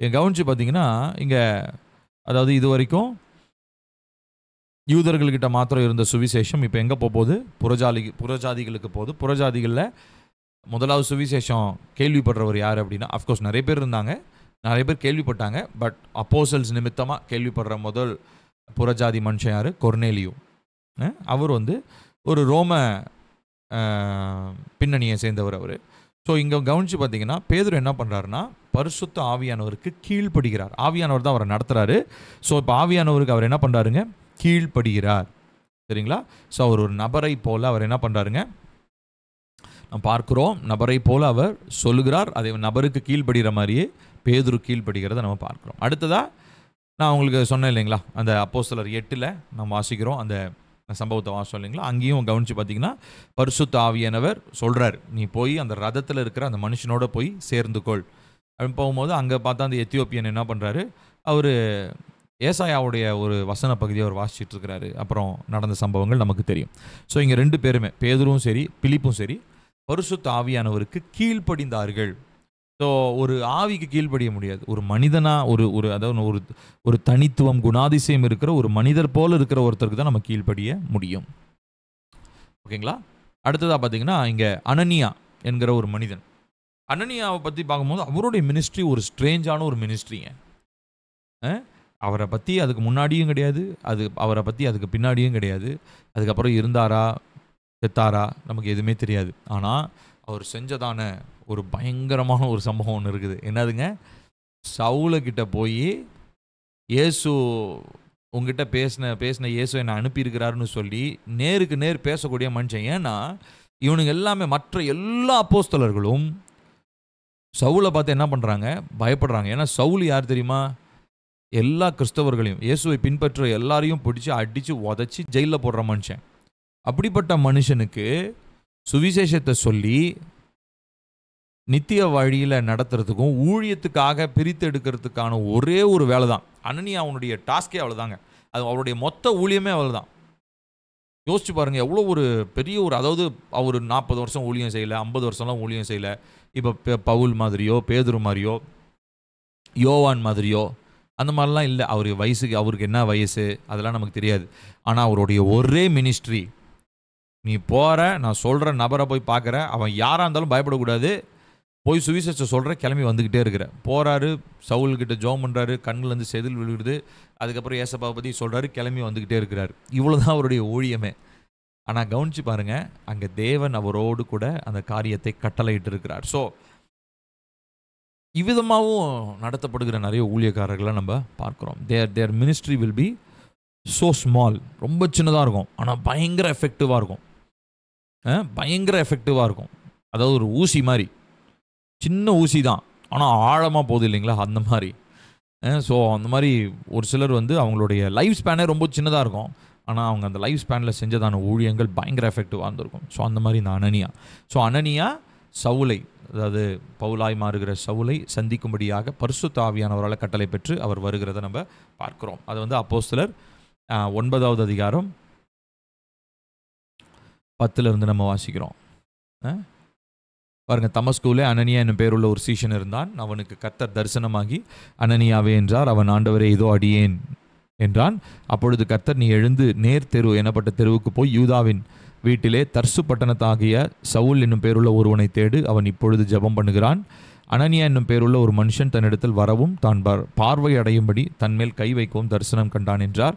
கவனிச்சு பார்த்தீங்கன்னா, இங்கே அதாவது இது வரைக்கும் யூதர்கள்கிட்ட மாத்திரம் இருந்த சுவிசேஷம் இப்போ எங்கே போகுது? புறஜாதிகளுக்கு போகுது. புறஜாதிகளில் முதலாவது சுவிசேஷம் கேள்விப்படுறவர் யார் அப்படின்னா, அஃப்கோர்ஸ் நிறைய பேர் இருந்தாங்க, நிறைய பேர் கேள்விப்பட்டாங்க. பட் அப்போஸ்தலர்ஸ் நிமித்தமாக கேள்விப்படுற முதல் புறஜாதி மனுஷன் யார்? கொர்னேலியு. அவர் ஒரு ரோம பின்னணியை சேர்ந்தவர் அவர். ஸோ இங்கே கவனித்து பார்த்தீங்கன்னா, பேதுரு என்ன பண்ணுறாருன்னா, பரிசுத்த ஆவியானவருக்கு கீழ்ப்படுகிறார். ஆவியானவர் தான் அவரை நடத்துகிறாரு. ஸோ இப்போ ஆவியானவருக்கு அவர் என்ன பண்ணுறாருங்க? கீழ்ப்படுகிறார். சரிங்களா? ஸோ அவர் ஒரு நபரை போல் அவர் என்ன பண்ணுறாருங்க? நம்ம பார்க்குறோம், நபரை போல் அவர் சொல்லுகிறார். அதே நபருக்கு கீழ்ப்படுகிற மாதிரியே பேதுரு கீழ்ப்படுகிறத நம்ம பார்க்குறோம். அடுத்ததாக நான் உங்களுக்கு சொன்னேன் இல்லைங்களா, அந்த அப்போஸ்தலர் 8 நம்ம வாசிக்கிறோம், அந்த சம்பவத்தை வாசம் இல்லைங்களா, அங்கேயும் கவனித்து பார்த்தீங்கன்னா பரிசுத்த ஆவியானவர் சொல்கிறார், நீ போய் அந்த ரதத்தில் இருக்கிற அந்த மனுஷனோட போய் சேர்ந்துக்கொள் அப்படின்னு போகும்போது அங்கே பார்த்தா அந்த எத்தியோப்பியன் என்ன பண்ணுறாரு, அவர் ஏசாயாவுடைய ஒரு வசன பகுதியை அவர் வாசிச்சுட்டு இருக்கிறாரு. அப்புறம் நடந்த சம்பவங்கள் நமக்கு தெரியும். ஸோ இங்கே 2 பேருமே, பேதுருவும் சரி பிலிப்பும் சரி, பரிசுத்த ஆவியானவருக்கு கீழ்ப்படிந்தார்கள். ஸோ ஒரு ஆவிக்கு கீழ்ப்படிய முடியாது. ஒரு மனிதனா அதாவது ஒரு தனித்துவம் குணாதிசயம் இருக்கிற ஒரு மனிதர் போல இருக்கிற ஒருத்தருக்கு தான் நம்ம கீழ்ப்படிய முடியும். ஓகேங்களா? அடுத்ததாக பார்த்தீங்கன்னா, இங்கே அனனியா என்கிற ஒரு மனிதன். அனனியாவை பற்றி பார்க்கும்போது அவருடைய மினிஸ்ட்ரி ஒரு ஸ்ட்ரேஞ்சான ஒரு மினிஸ்ட்ரிங்க. அவரை பற்றி அதுக்கு முன்னாடியும் கிடையாது, அவரை பற்றி அதுக்கு பின்னாடியும் கிடையாது. அதுக்கப்புறம் இருந்தாரா செத்தாரா நமக்கு எதுவுமே தெரியாது. ஆனால் அவர் செஞ்சதான ஒரு பயங்கரமான ஒரு சம்பவம் ஒன்று இருக்குது. என்னதுங்க? சவுலக்கிட்ட போய் இயேசு உங்ககிட்ட பேசின இயேசு என்னை அனுப்பியிருக்கிறாருன்னு சொல்லி நேருக்கு நேர் பேசக்கூடிய மனுஷன். ஏன்னா இவனுங்க எல்லாமே, மற்ற எல்லா அப்போஸ்தலர்களும் சவுலை பார்த்து என்ன பண்ணுறாங்க? பயப்படுறாங்க. ஏன்னா சவுல் யார் தெரியுமா? எல்லா கிறிஸ்தவர்களையும், இயேசுவை பின்பற்ற எல்லாரையும் பிடிச்சி அடித்து உதச்சி ஜெயிலில் போடுற மனுஷன். அப்படிப்பட்ட மனுஷனுக்கு சுவிசேஷத்தை சொல்லி நித்திய வழியில் நடத்துறதுக்கும் ஊழியத்துக்காக பிரித்து எடுக்கிறதுக்கான ஒரே ஒரு வேலை தான் அனனியா. அவனுடைய டாஸ்கே அவ்வளோதாங்க. அது அவருடைய மொத்த ஊழியமே அவ்வளோதான். யோசிச்சு பாருங்கள், எவ்வளோ ஒரு பெரிய அதாவது அவர் 40 வருஷம் ஊழியம் செய்யலை, 50 வருஷம்லாம் ஊழியம் செய்யலை. இப்போ பவுல் மாதிரியோ பேதுரு மாதிரியோ யோவான் மாதிரியோ அந்த மாதிரிலாம் இல்லை. அவருக்கு என்ன வயசு அதெல்லாம் நமக்கு தெரியாது. ஆனால் அவருடைய ஒரே மினிஸ்ட்ரி, நீ போகிற, நான் சொல்கிற நபரை போய் பார்க்குற, அவன் யாராக இருந்தாலும் பயப்படக்கூடாது, போய் சுவிசேஷத்தை சொல்கிற, கிளம்பி வந்துக்கிட்டே இருக்கிற. போகிறாரு, சவுல்கிட்ட ஜோம் பண்ணுறாரு, கண்ணிலேருந்து செதில் விழுகுது. அதுக்கப்புறம் ஏசப்பாவை பற்றி சொல்கிறாரு, கிளம்பி வந்துக்கிட்டே இருக்கிறார். இவ்வளோ தான் அவருடைய ஊழியமே. ஆனால் கவனித்து பாருங்கள், அங்கே தேவன் அவரோடு கூட அந்த காரியத்தை கட்டளையிட்டு இருக்கிறார். ஸோ இவ்விதமாகவும் நடத்தப்படுகிற நிறைய ஊழியக்காரர்களை நம்ம பார்க்குறோம். Their ministry will be so small, ரொம்ப சின்னதாக இருக்கும், ஆனால் பயங்கர எஃபெக்டிவாக இருக்கும். அதாவது ஒரு ஊசி மாதிரி, சின்ன ஊசி தான், ஆனால் ஆழமாக போகுது இல்லைங்களா, அந்த மாதிரி. ஸோ அந்த மாதிரி ஒரு சிலர் அவங்களுடைய லைஃப் ஸ்பேனே ரொம்ப சின்னதாக இருக்கும், ஆனால் அவங்க அந்த லைஃப் ஸ்பேனில் செஞ்சதான ஊழியங்கள் பயங்கர எஃபெக்டிவாக இருந்திருக்கும். ஸோ அந்த மாதிரி இந்த அனனியா சவுலை, அதாவது பவுலாய் மாறுகிற சவுலை சந்திக்கும்படியாக பரிசுத்த ஆவியானவரால் கட்டளை பெற்று அவர் வருகிறத நம்ம பார்க்குறோம். அது அப்போஸ்தலர் 9வது அதிகாரம் 10 நம்ம வாசிக்கிறோம். பாருங்க, தமஸ்குவிலே அனனியா என்னும் பேருள்ள ஒரு சீஷன் இருந்தான். அவனுக்கு கர்த்தர் தரிசனமாகி, அனனியாவே என்றார். அவன், ஆண்டவரே, இதோ அடியேன் என்றான். அப்பொழுது கர்த்தர், நீ எழுந்து நேர் தெரு எனப்பட்ட தெருவுக்கு போய் யூதாவின் வீட்டிலே தர்சு பட்டணத்தாகிய சவுல் என்னும் பேருள்ள ஒருவனை தேடு, அவன் இப்பொழுது ஜெபம் பண்ணுகிறான். அனனியா என்னும் பேருள்ள ஒரு மனுஷன் தன்னிடத்தில் வரவும் தான் பார்வை அடையும்படி தன்மேல் கை வைக்கவும் தரிசனம் கண்டான் என்றார்.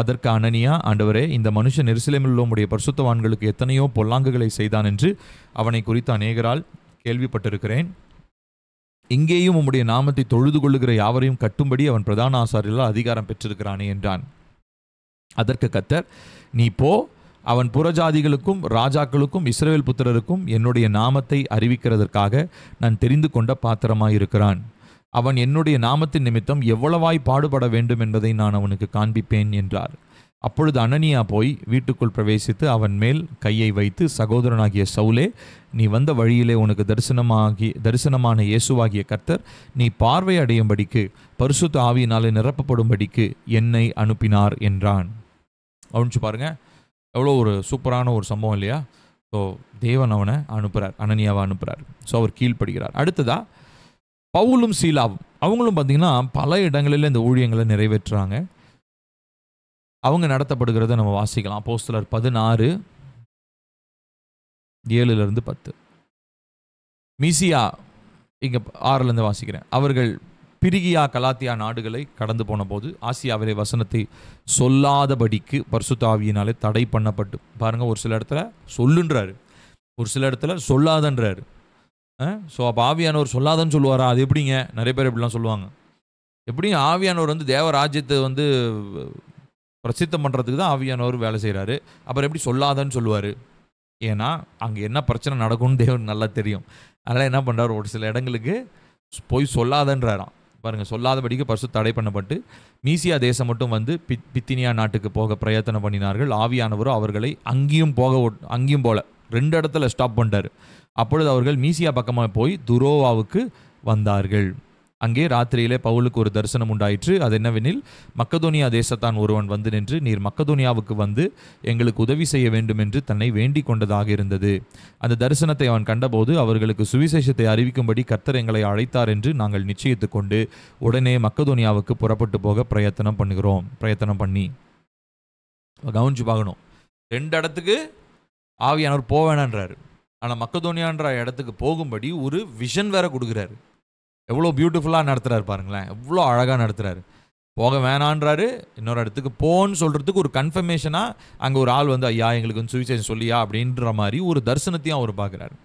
அதற்கு அனனியா, ஆண்டவரே, இந்த மனுஷன் எருசலேமில் உள்ள உம்முடைய பரிசுத்தவான்களுக்கு எத்தனையோ பொல்லாங்குகளை செய்தான் என்று அவனை குறித்து அநேகரால் கேள்விப்பட்டிருக்கிறேன். இங்கேயும் உம்முடைய நாமத்தை தொழுது கொள்ளுகிற யாவரையும் கட்டும்படி அவன் பிரதான ஆசாரியர்களால் அதிகாரம் பெற்றிருக்கிறானே என்றான். அதற்கு கர்த்தர், நீ போ, அவன் புறஜாதிகளுக்கும் ராஜாக்களுக்கும் இஸ்ரவேல் புத்திரருக்கும் என்னுடைய நாமத்தை அறிவிக்கிறதற்காக நான் தெரிந்து கொண்ட பாத்திரமாயிருக்கிறான். அவன் என்னுடைய நாமத்தின் நிமித்தம் எவ்வளவாய் பாடுபட வேண்டும் என்பதை நான் அவனுக்கு காண்பிப்பேன் என்றார். அப்பொழுது அனனியா போய் வீட்டுக்குள் பிரவேசித்து அவன் மேல் கையை வைத்து, சகோதரனாகிய சவுலே, நீ வந்த வழியிலே உனக்கு தரிசனமான இயேசுவாகிய கர்த்தர் நீ பார்வை அடையும்படிக்கு பரிசுத்த ஆவியினாலே நிரப்பப்படும்படிக்கு என்னை அனுப்பினார் என்றான். கவனிச்சு பாருங்க, எவ்வளோ ஒரு சூப்பரான ஒரு சம்பவம் இல்லையா? ஸோ தேவன் அவனை அனுப்புகிறார், அனனியாவை அனுப்புகிறார். ஸோ அவர் கீழ்ப்படுகிறார். அடுத்ததா பவுலும் சீலாவும் அவங்களும் பார்த்தீங்கன்னா பல இடங்களில் இந்த ஊழியங்களை நிறைவேற்றுறாங்க. அவங்க நடத்தப்படுகிறத நம்ம வாசிக்கலாம். அப்போஸ்தலர் 16:7-10. மீசியா இங்கே 6 வாசிக்கிறேன். அவர்கள் பிரிகியா கலாத்தியா நாடுகளை கடந்து போன போது ஆசியாவிலே வசனத்தை சொல்லாதபடிக்கு பரிசுத்த ஆவியினாலே தடை பண்ணப்பட்டு, பாருங்க, ஒரு சில இடத்துல சொல்லுன்றாரு, ஒரு சில இடத்துல சொல்லாதன்றாரு. ஸோ அப்போ ஆவியானவர் சொல்லாதன்னு சொல்லுவாரா? அது எப்படிங்க? நிறைய பேர் இப்படிலாம் சொல்லுவாங்க. எப்படியும் ஆவியானவர் தேவராஜ்யத்தை பிரசித்தம் பண்ணுறதுக்கு தான் ஆவியானவர் வேலை செய்கிறாரு. அப்புறம் எப்படி சொல்லாதன்னு சொல்லுவார்? ஏன்னா அங்கே என்ன பிரச்சனை நடக்கும்னு தேவன் நல்லா தெரியும். அதனால் என்ன பண்ணுறாரு, ஒரு சில இடங்களுக்கு போய் சொல்லாதன்றாராம். பாருங்கள், சொல்லாதபடிக்கு பரிசுத்த தடை பண்ணப்பட்டு மீசியா தேசம் மட்டும் பித்தினியா நாட்டுக்கு போக பிரயத்தனம் பண்ணினார்கள். ஆவியானவரும் அவர்களை அங்கேயும் போல 2 இடத்துல ஸ்டாப் பண்ணிட்டார். அப்பொழுது அவர்கள் மீசியா பக்கமாக போய் துரோவாவுக்கு வந்தார்கள். அங்கே ராத்திரியிலே பவுலுக்கு ஒரு தரிசனம் உண்டாயிற்று. அது என்னவெனில், மக்கதோனியா தேசத்தான் ஒருவன் வந்து நின்று, நீர் மக்கதோனியாவுக்கு வந்து எங்களுக்கு உதவி செய்ய வேண்டும் என்று தன்னை வேண்டிக் கொண்டதாக இருந்தது. அந்த தரிசனத்தை அவன் கண்டபோது அவர்களுக்கு சுவிசேஷத்தை அறிவிக்கும்படி கர்த்தர் எங்களை அழைத்தார் என்று நாங்கள் நிச்சயித்து கொண்டு உடனே மக்கதோனியாவுக்கு புறப்பட்டு போக பிரயத்தனம் பண்ணி. கவனிச்சு பார்க்கணும், 2 இடத்துக்கு ஆவியானவர் போவேனான்றாரு. ஆனால் மக்கதோனியான்ற இடத்துக்கு போகும்படி ஒரு விஷன் வேற கொடுக்குறாரு. எவ்வளோ பியூட்டிஃபுல்லாக நடத்துகிறாரு பாருங்களேன், எவ்வளோ அழகாக நடத்துகிறாரு. போக வேணான்றாரு, இன்னொரு இடத்துக்கு போன்னு சொல்கிறதுக்கு ஒரு கன்ஃபர்மேஷனாக அங்கே ஒரு ஆள் ஐயா எங்களுக்கு சுவிசேஷம் சொல்லியா அப்படின்ற மாதிரி ஒரு தரிசனத்தையும் அவர் பார்க்குறாரு.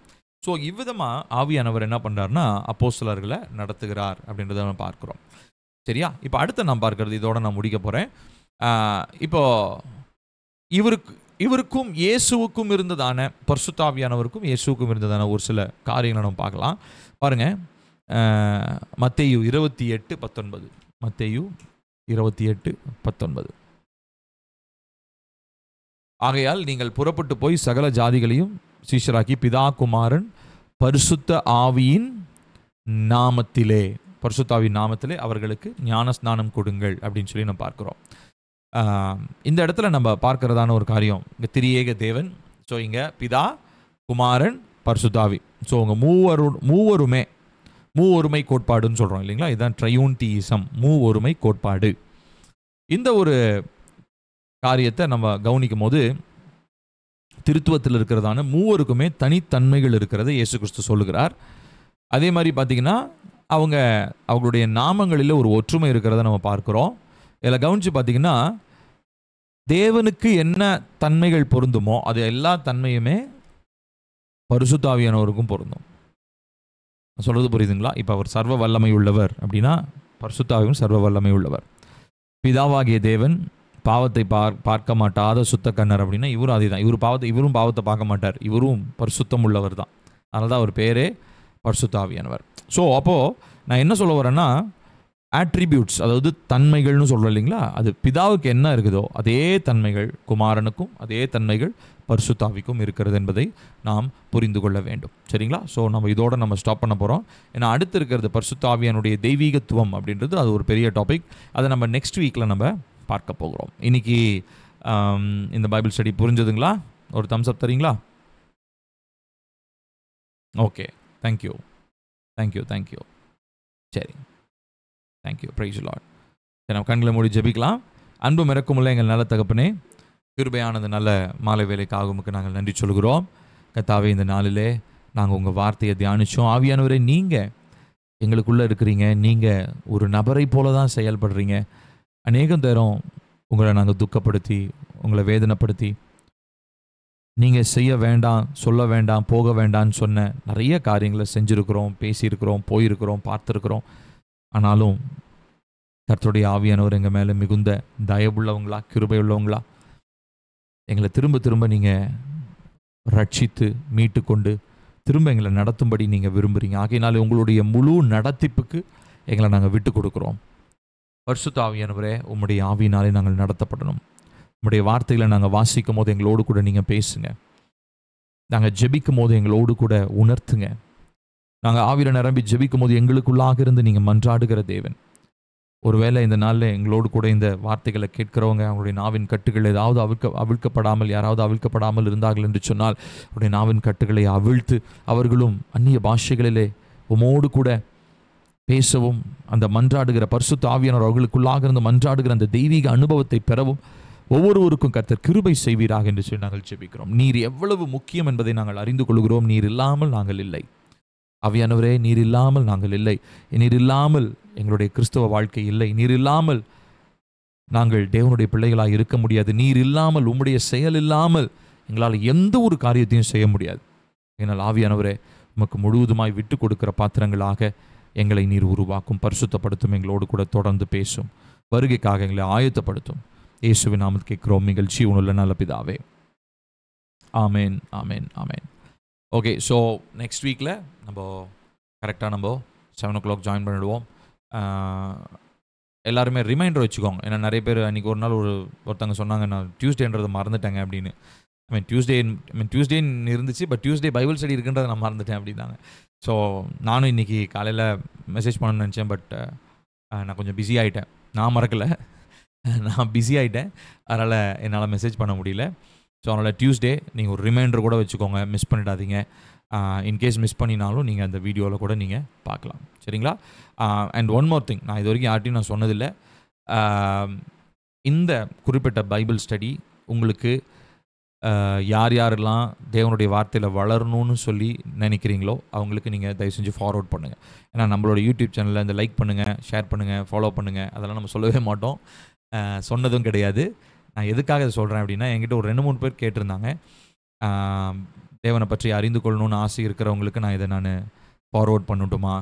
ஸோ இவ்விதமாக ஆவியானவர் என்ன பண்ணுறாருன்னா அப்போஸ்தலர்களை நடத்துகிறார் அப்படின்றத நம்ம பார்க்குறோம். சரியா? இப்போ அடுத்து நான் பார்க்குறது, இதோட நான் முடிக்க போகிறேன். இப்போது இவருக்கும் இயேசுவுக்கும் இருந்ததான, பரிசுத்த ஆவியானவருக்கும் இயேசுவுக்கும் இருந்ததான ஒரு சில காரியங்களை நம்ம பார்க்கலாம். பாருங்கள், மத்தேயு 28:19. மத்தேயு 28:19. ஆகையால் நீங்கள் புறப்பட்டு போய் சகல ஜாதிகளையும் சீஷராக்கி பிதா குமாரன் பரிசுத்த ஆவியின் நாமத்திலே அவர்களுக்கு ஞான ஸ்நானம் கொடுங்கள் அப்படின்னு சொல்லி நம்ம பார்க்குறோம். இந்த இடத்துல நம்ம பார்க்கிறதான ஒரு காரியம், இங்கே திரியேக தேவன். ஸோ இங்கே பிதா, குமாரன், பரிசுத்த ஆவி. ஸோ உங்கள் மூவொருமை கோட்பாடுன்னு சொல்கிறோம் இல்லைங்களா? இதுதான் ட்ரையூன்டியிசம், மூவொருமை கோட்பாடு. இந்த ஒரு காரியத்தை நம்ம கவனிக்கும் போது திருத்துவத்தில் இருக்கிறதான மூவருக்குமே தனித்தன்மைகள் இருக்கிறது இயேசு கிறிஸ்து சொல்லுகிறார். அதே மாதிரி பார்த்திங்கன்னா அவங்களுடைய நாமங்களில் ஒரு ஒற்றுமை இருக்கிறத நம்ம பார்க்குறோம். இதில் கவனித்து பார்த்திங்கன்னா தேவனுக்கு என்ன தன்மைகள் பொருந்துமோ அது எல்லா தன்மையுமே பரிசுத்த ஆவியானவருக்கும் பொருந்தும். சொல்கிறது புரியுதுங்களா? இப்போ அவர் சர்வ வல்லமை உள்ளவர் அப்படின்னா பரிசுத்த ஆவியும் சர்வ வல்லமை உள்ளவர். பிதாவாகிய தேவன் பாவத்தை பார்க்க மாட்டாத சுத்த கண்ணர் அப்படின்னா இவரும் அதே தான். இவரும் பாவத்தை பார்க்க மாட்டார், இவரும் பரிசுத்தம் உள்ளவர் தான். அதனால தான் அவர் பேரே பரிசுத்த ஆவியானவர். ஸோ அப்போது நான் என்ன சொல்ல வரேன்னா, ஆட்ரிபியூட்ஸ், அதாவது தன்மைகள்னு சொல்கிறோம் இல்லைங்களா? அது பிதாவுக்கு என்ன இருக்குதோ அதே தன்மைகள் குமாரனுக்கும், அதே தன்மைகள் பரிசுத்த ஆவிக்கும் இருக்கிறது என்பதை நாம் புரிந்து கொள்ள வேண்டும். சரிங்களா? ஸோ இதோட நம்ம ஸ்டாப் பண்ண போகிறோம். ஏன்னா அடுத்து இருக்கிறது பரிசுத்த ஆவியானுடைய தெய்வீகத்துவம் அப்படின்றது அது ஒரு பெரிய டாபிக். அதை நம்ம நெக்ஸ்ட் வீக்கில் நம்ம பார்க்க போகிறோம். இன்னைக்கு இந்த பைபிள் ஸ்டடி புரிஞ்சதுங்களா? ஒரு தம்ஸ் அப் தரீங்களா? Okay, thank you. சரி, தேங்க்யூ. Price the Lord. சரி, நம்ம கண்களை மூடி ஜெபிக்கலாம். அன்பும் இரக்கமுள்ள எங்கள் நல்ல தகப்பனே, கிருபையானது நல்ல மாலை வேலைக்காக நாங்கள் நன்றி சொல்கிறோம். கர்த்தாவே, இந்த நாளிலே நாங்கள் உங்கள் வார்த்தையை தியானித்தோம். ஆவியானவரே, நீங்கள் எங்களுக்குள்ளே இருக்கிறீங்க. நீங்கள் ஒரு நபரை போல தான் செயல்படுறீங்க. அநேகம் நேரம் உங்களை நாங்கள் துக்கப்படுத்தி, உங்களை வேதனைப்படுத்தி, நீங்கள் செய்ய வேண்டாம், சொல்ல வேண்டாம், போக வேண்டாம்னு சொன்ன நிறைய காரியங்களை செஞ்சுருக்கிறோம், பேசியிருக்கிறோம், போயிருக்கிறோம், பார்த்துருக்குறோம். ஆனாலும் கர்த்தருடைய ஆவியானவர் எங்கள் மேலே மிகுந்த தயவுள்ளவங்களா, கிருபை உள்ளவங்களா, எங்களை திரும்ப திரும்ப நீங்கள் ரட்சித்து மீட்டு கொண்டு திரும்ப எங்களை நடத்தும்படி நீங்கள் விரும்புகிறீங்க. ஆகையினால உங்களுடைய முழு நடத்திப்புக்கு எங்களை நாங்கள் விட்டு கொடுக்குறோம். பரிசுத்த ஆவியானவரே, உம்முடைய ஆவியினாலே நாங்கள் நடத்தப்படணும். உம்முடைய வார்த்தைகளை நாங்கள் வாசிக்கும் போது எங்களோடு கூட நீங்கள் பேசுங்க. நாங்கள் ஜெபிக்கும் போது எங்களோடு கூட உணர்த்துங்க. நாங்கள் ஆவியில் நிரம்பி ஜெபிக்கும் போது எங்களுக்குள்ளாக இருந்து நீங்கள் மன்றாடுகிற தேவன். ஒருவேளை இந்த நாளில் எங்களோடு கூட இந்த வார்த்தைகளை கேட்கிறவங்க அவங்களுடைய நாவின் கட்டுகள் ஏதாவது அவிழ்க்கப்படாமல், யாராவது அவிழ்க்கப்படாமல் இருந்தார்கள் என்று சொன்னால், அவருடைய நாவின் கட்டுகளை அவிழ்த்து அவர்களும் அந்நிய பாஷைகளிலே உமோடு கூட பேசவும், அந்த மன்றாடுகிற பரிசுத்த ஆவியானவர் அவர்களுக்குள்ளாக இருந்து மன்றாடுகிற அந்த தெய்வீக அனுபவத்தை பெறவும் ஒவ்வொருவருக்கும் கர்த்தர் கிருபை செய்வீராக என்று சொல்லி நாங்கள் ஜெபிக்கிறோம். நீர் எவ்வளவு முக்கியம் என்பதை நாங்கள் அறிந்து கொள்கிறோம். நீர் இல்லாமல் நாங்கள் இல்லை. ஆவியானவரே, நீர் இல்லாமல் நாங்கள் இல்லை. நீர் இல்லாமல் எங்களுடைய கிறிஸ்தவ வாழ்க்கை இல்லை. நீர் இல்லாமல் நாங்கள் தேவனுடைய பிள்ளைகளாக இருக்க முடியாது. நீர் இல்லாமல், உம்முடைய செயல் இல்லாமல் எங்களால் எந்த ஒரு காரியத்தையும் செய்ய முடியாது. என்னால் ஆவியானவரே, உமக்கு முழுவதுமாய் விட்டு கொடுக்கிற பாத்திரங்களாக எங்களை நீர் உருவாக்கும், பரிசுத்தப்படுத்தும், எங்களோடு கூட தொடர்ந்து பேசும், வருகைக்காக எங்களை ஆயத்தப்படுத்தும். இயேசுவின் நாமத்தில் கேட்கிறோம் எங்கள் ஜீவனுள்ள நல்ல பிதாவே. ஆமேன், ஆமேன், ஆமேன். ஓகே, ஸோ நெக்ஸ்ட் வீக்கில் நம்ம கரெக்டாக நம்ம 7 o'clock ஜாயின் பண்ணிடுவோம். எல்லாருமே ரிமைண்டர் வச்சுக்கோங்க. ஏன்னா நிறைய பேர் அன்றைக்கி ஒரு நாள் ஒருத்தங்க சொன்னாங்க, நான் டியூஸ்டேன்றதை மறந்துட்டேங்க அப்படின்னு. டியூஸ்டேன்னு இருந்துச்சு, பட் டியூஸ்டே பைபிள் ஸ்டடி இருக்குன்றதை நான் மறந்துட்டேன் அப்படின்னாங்க. ஸோ நானும் இன்றைக்கி காலையில் மெசேஜ் பண்ணணும்னு நினச்சேன், பட் நான் கொஞ்சம் பிஸி ஆகிட்டேன். நான் மறக்கலை, நான் பிஸி ஆகிட்டேன். அதனால் என்னால் மெசேஜ் பண்ண முடியல. ஸோ அதனால் டியூஸ்டே நீங்கள் ஒரு ரிமைண்டர் கூட வச்சுக்கோங்க, மிஸ் பண்ணிடாதீங்க. இன்கேஸ் மிஸ் பண்ணினாலும் நீங்கள் அந்த வீடியோவில் கூட நீங்கள் பார்க்கலாம், சரிங்களா? அண்ட் ஒன் மோர் திங், நான் இது வரைக்கும் யார்ட்டையும் நான் சொன்னதில்லை. இந்த குறிப்பிட்ட பைபிள் ஸ்டடி உங்களுக்கு யார் யாரெல்லாம் தேவனுடைய வார்த்தையில் வளரணும்னு சொல்லி நினைக்கிறீங்களோ அவங்களுக்கு நீங்கள் தயவு செஞ்சு ஃபார்வர்ட் பண்ணுங்கள். ஏன்னா நம்மளோட யூடியூப் சேனலில் இந்த லைக் பண்ணுங்கள், ஷேர் பண்ணுங்கள், ஃபாலோ பண்ணுங்கள், அதெல்லாம் நம்ம சொல்லவே மாட்டோம், சொன்னதும் கிடையாது. நான் எதுக்காக இதை சொல்கிறேன் அப்படின்னா, என்கிட்ட ஒரு 2-3 பேர் கேட்டிருந்தாங்க, தேவனை பற்றி அறிந்து கொள்ளணும்னு ஆசை இருக்கிறவங்களுக்கு நான் இதை ஃபார்வர்ட் பண்ணட்டுமா,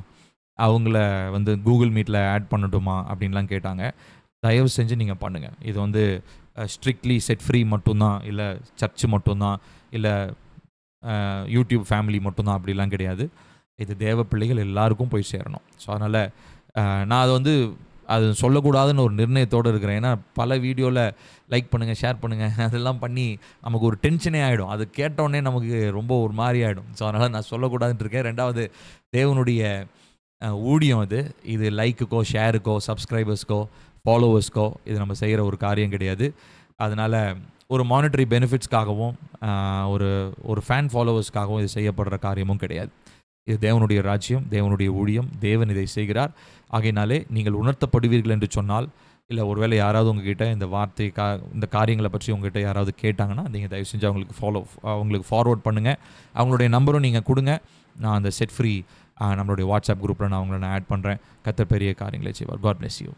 அவங்கள கூகுள் மீட்டில் ஆட் பண்ணட்டுமா அப்படின்லாம் கேட்டாங்க. தயவு செஞ்சு நீங்கள் பண்ணுங்கள். இது ஸ்ட்ரிக்ட்லி செட் ஃப்ரீ மட்டும்தான், இல்லை சர்ச்சு மட்டும்தான், இல்லை யூடியூப் ஃபேமிலி மட்டும்தான், அப்படிலாம் கிடையாது. இது தேவ பிள்ளைகள் எல்லாருக்கும் போய் சேரணும். ஸோ அதனால் நான் அது சொல்லக்கூடாதுன்னு ஒரு நிர்ணயத்தோடு இருக்கிறேன். ஏன்னா பல வீடியோவில் லைக் பண்ணுங்கள், ஷேர் பண்ணுங்கள், அதெல்லாம் பண்ணி நமக்கு ஒரு டென்ஷனே ஆகிடும். அது கேட்டோடனே நமக்கு ரொம்ப ஒரு மாதிரி ஆகிடும். ஸோ அதனால் நான் சொல்லக்கூடாதுன்னு இருக்கேன். ரெண்டாவது, தேவனுடைய ஊழியம் இது லைக்குக்கோ, ஷேருக்கோ, சப்ஸ்கிரைபர்ஸ்க்கோ, ஃபாலோவர்ஸ்க்கோ இது நம்ம செய்கிற ஒரு காரியம் கிடையாது. அதனால் ஒரு மானிட்டரி பெனிஃபிட்ஸ்க்காகவும் ஒரு ஃபேன் ஃபாலோவர்ஸ்க்காகவும் இது செய்யப்படுற காரியமும் கிடையாது. இது தேவனுடைய ராஜ்யம், தேவனுடைய ஊழியம், தேவன் இதை செய்கிறார். ஆகையினாலே நீங்கள் உணர்த்தப்படுவீர்கள் என்று சொன்னால், இல்லை ஒருவேளை யாராவது உங்ககிட்ட இந்த காரியங்களை பற்றி உங்ககிட்ட யாராவது கேட்டாங்கன்னா, நீங்கள் தயவு செஞ்சு அவங்களுக்கு ஃபார்வர்ட் பண்ணுங்கள். அவங்களுடைய நம்பரும் நீங்கள் கொடுங்க. நான் அந்த செட் ஃப்ரீ நம்மளுடைய வாட்ஸ்அப் குரூப்பில் நான் ஆட் பண்ணுறேன். கர்த்தர் பெரிய காரியங்களை செய்வார். God bless you.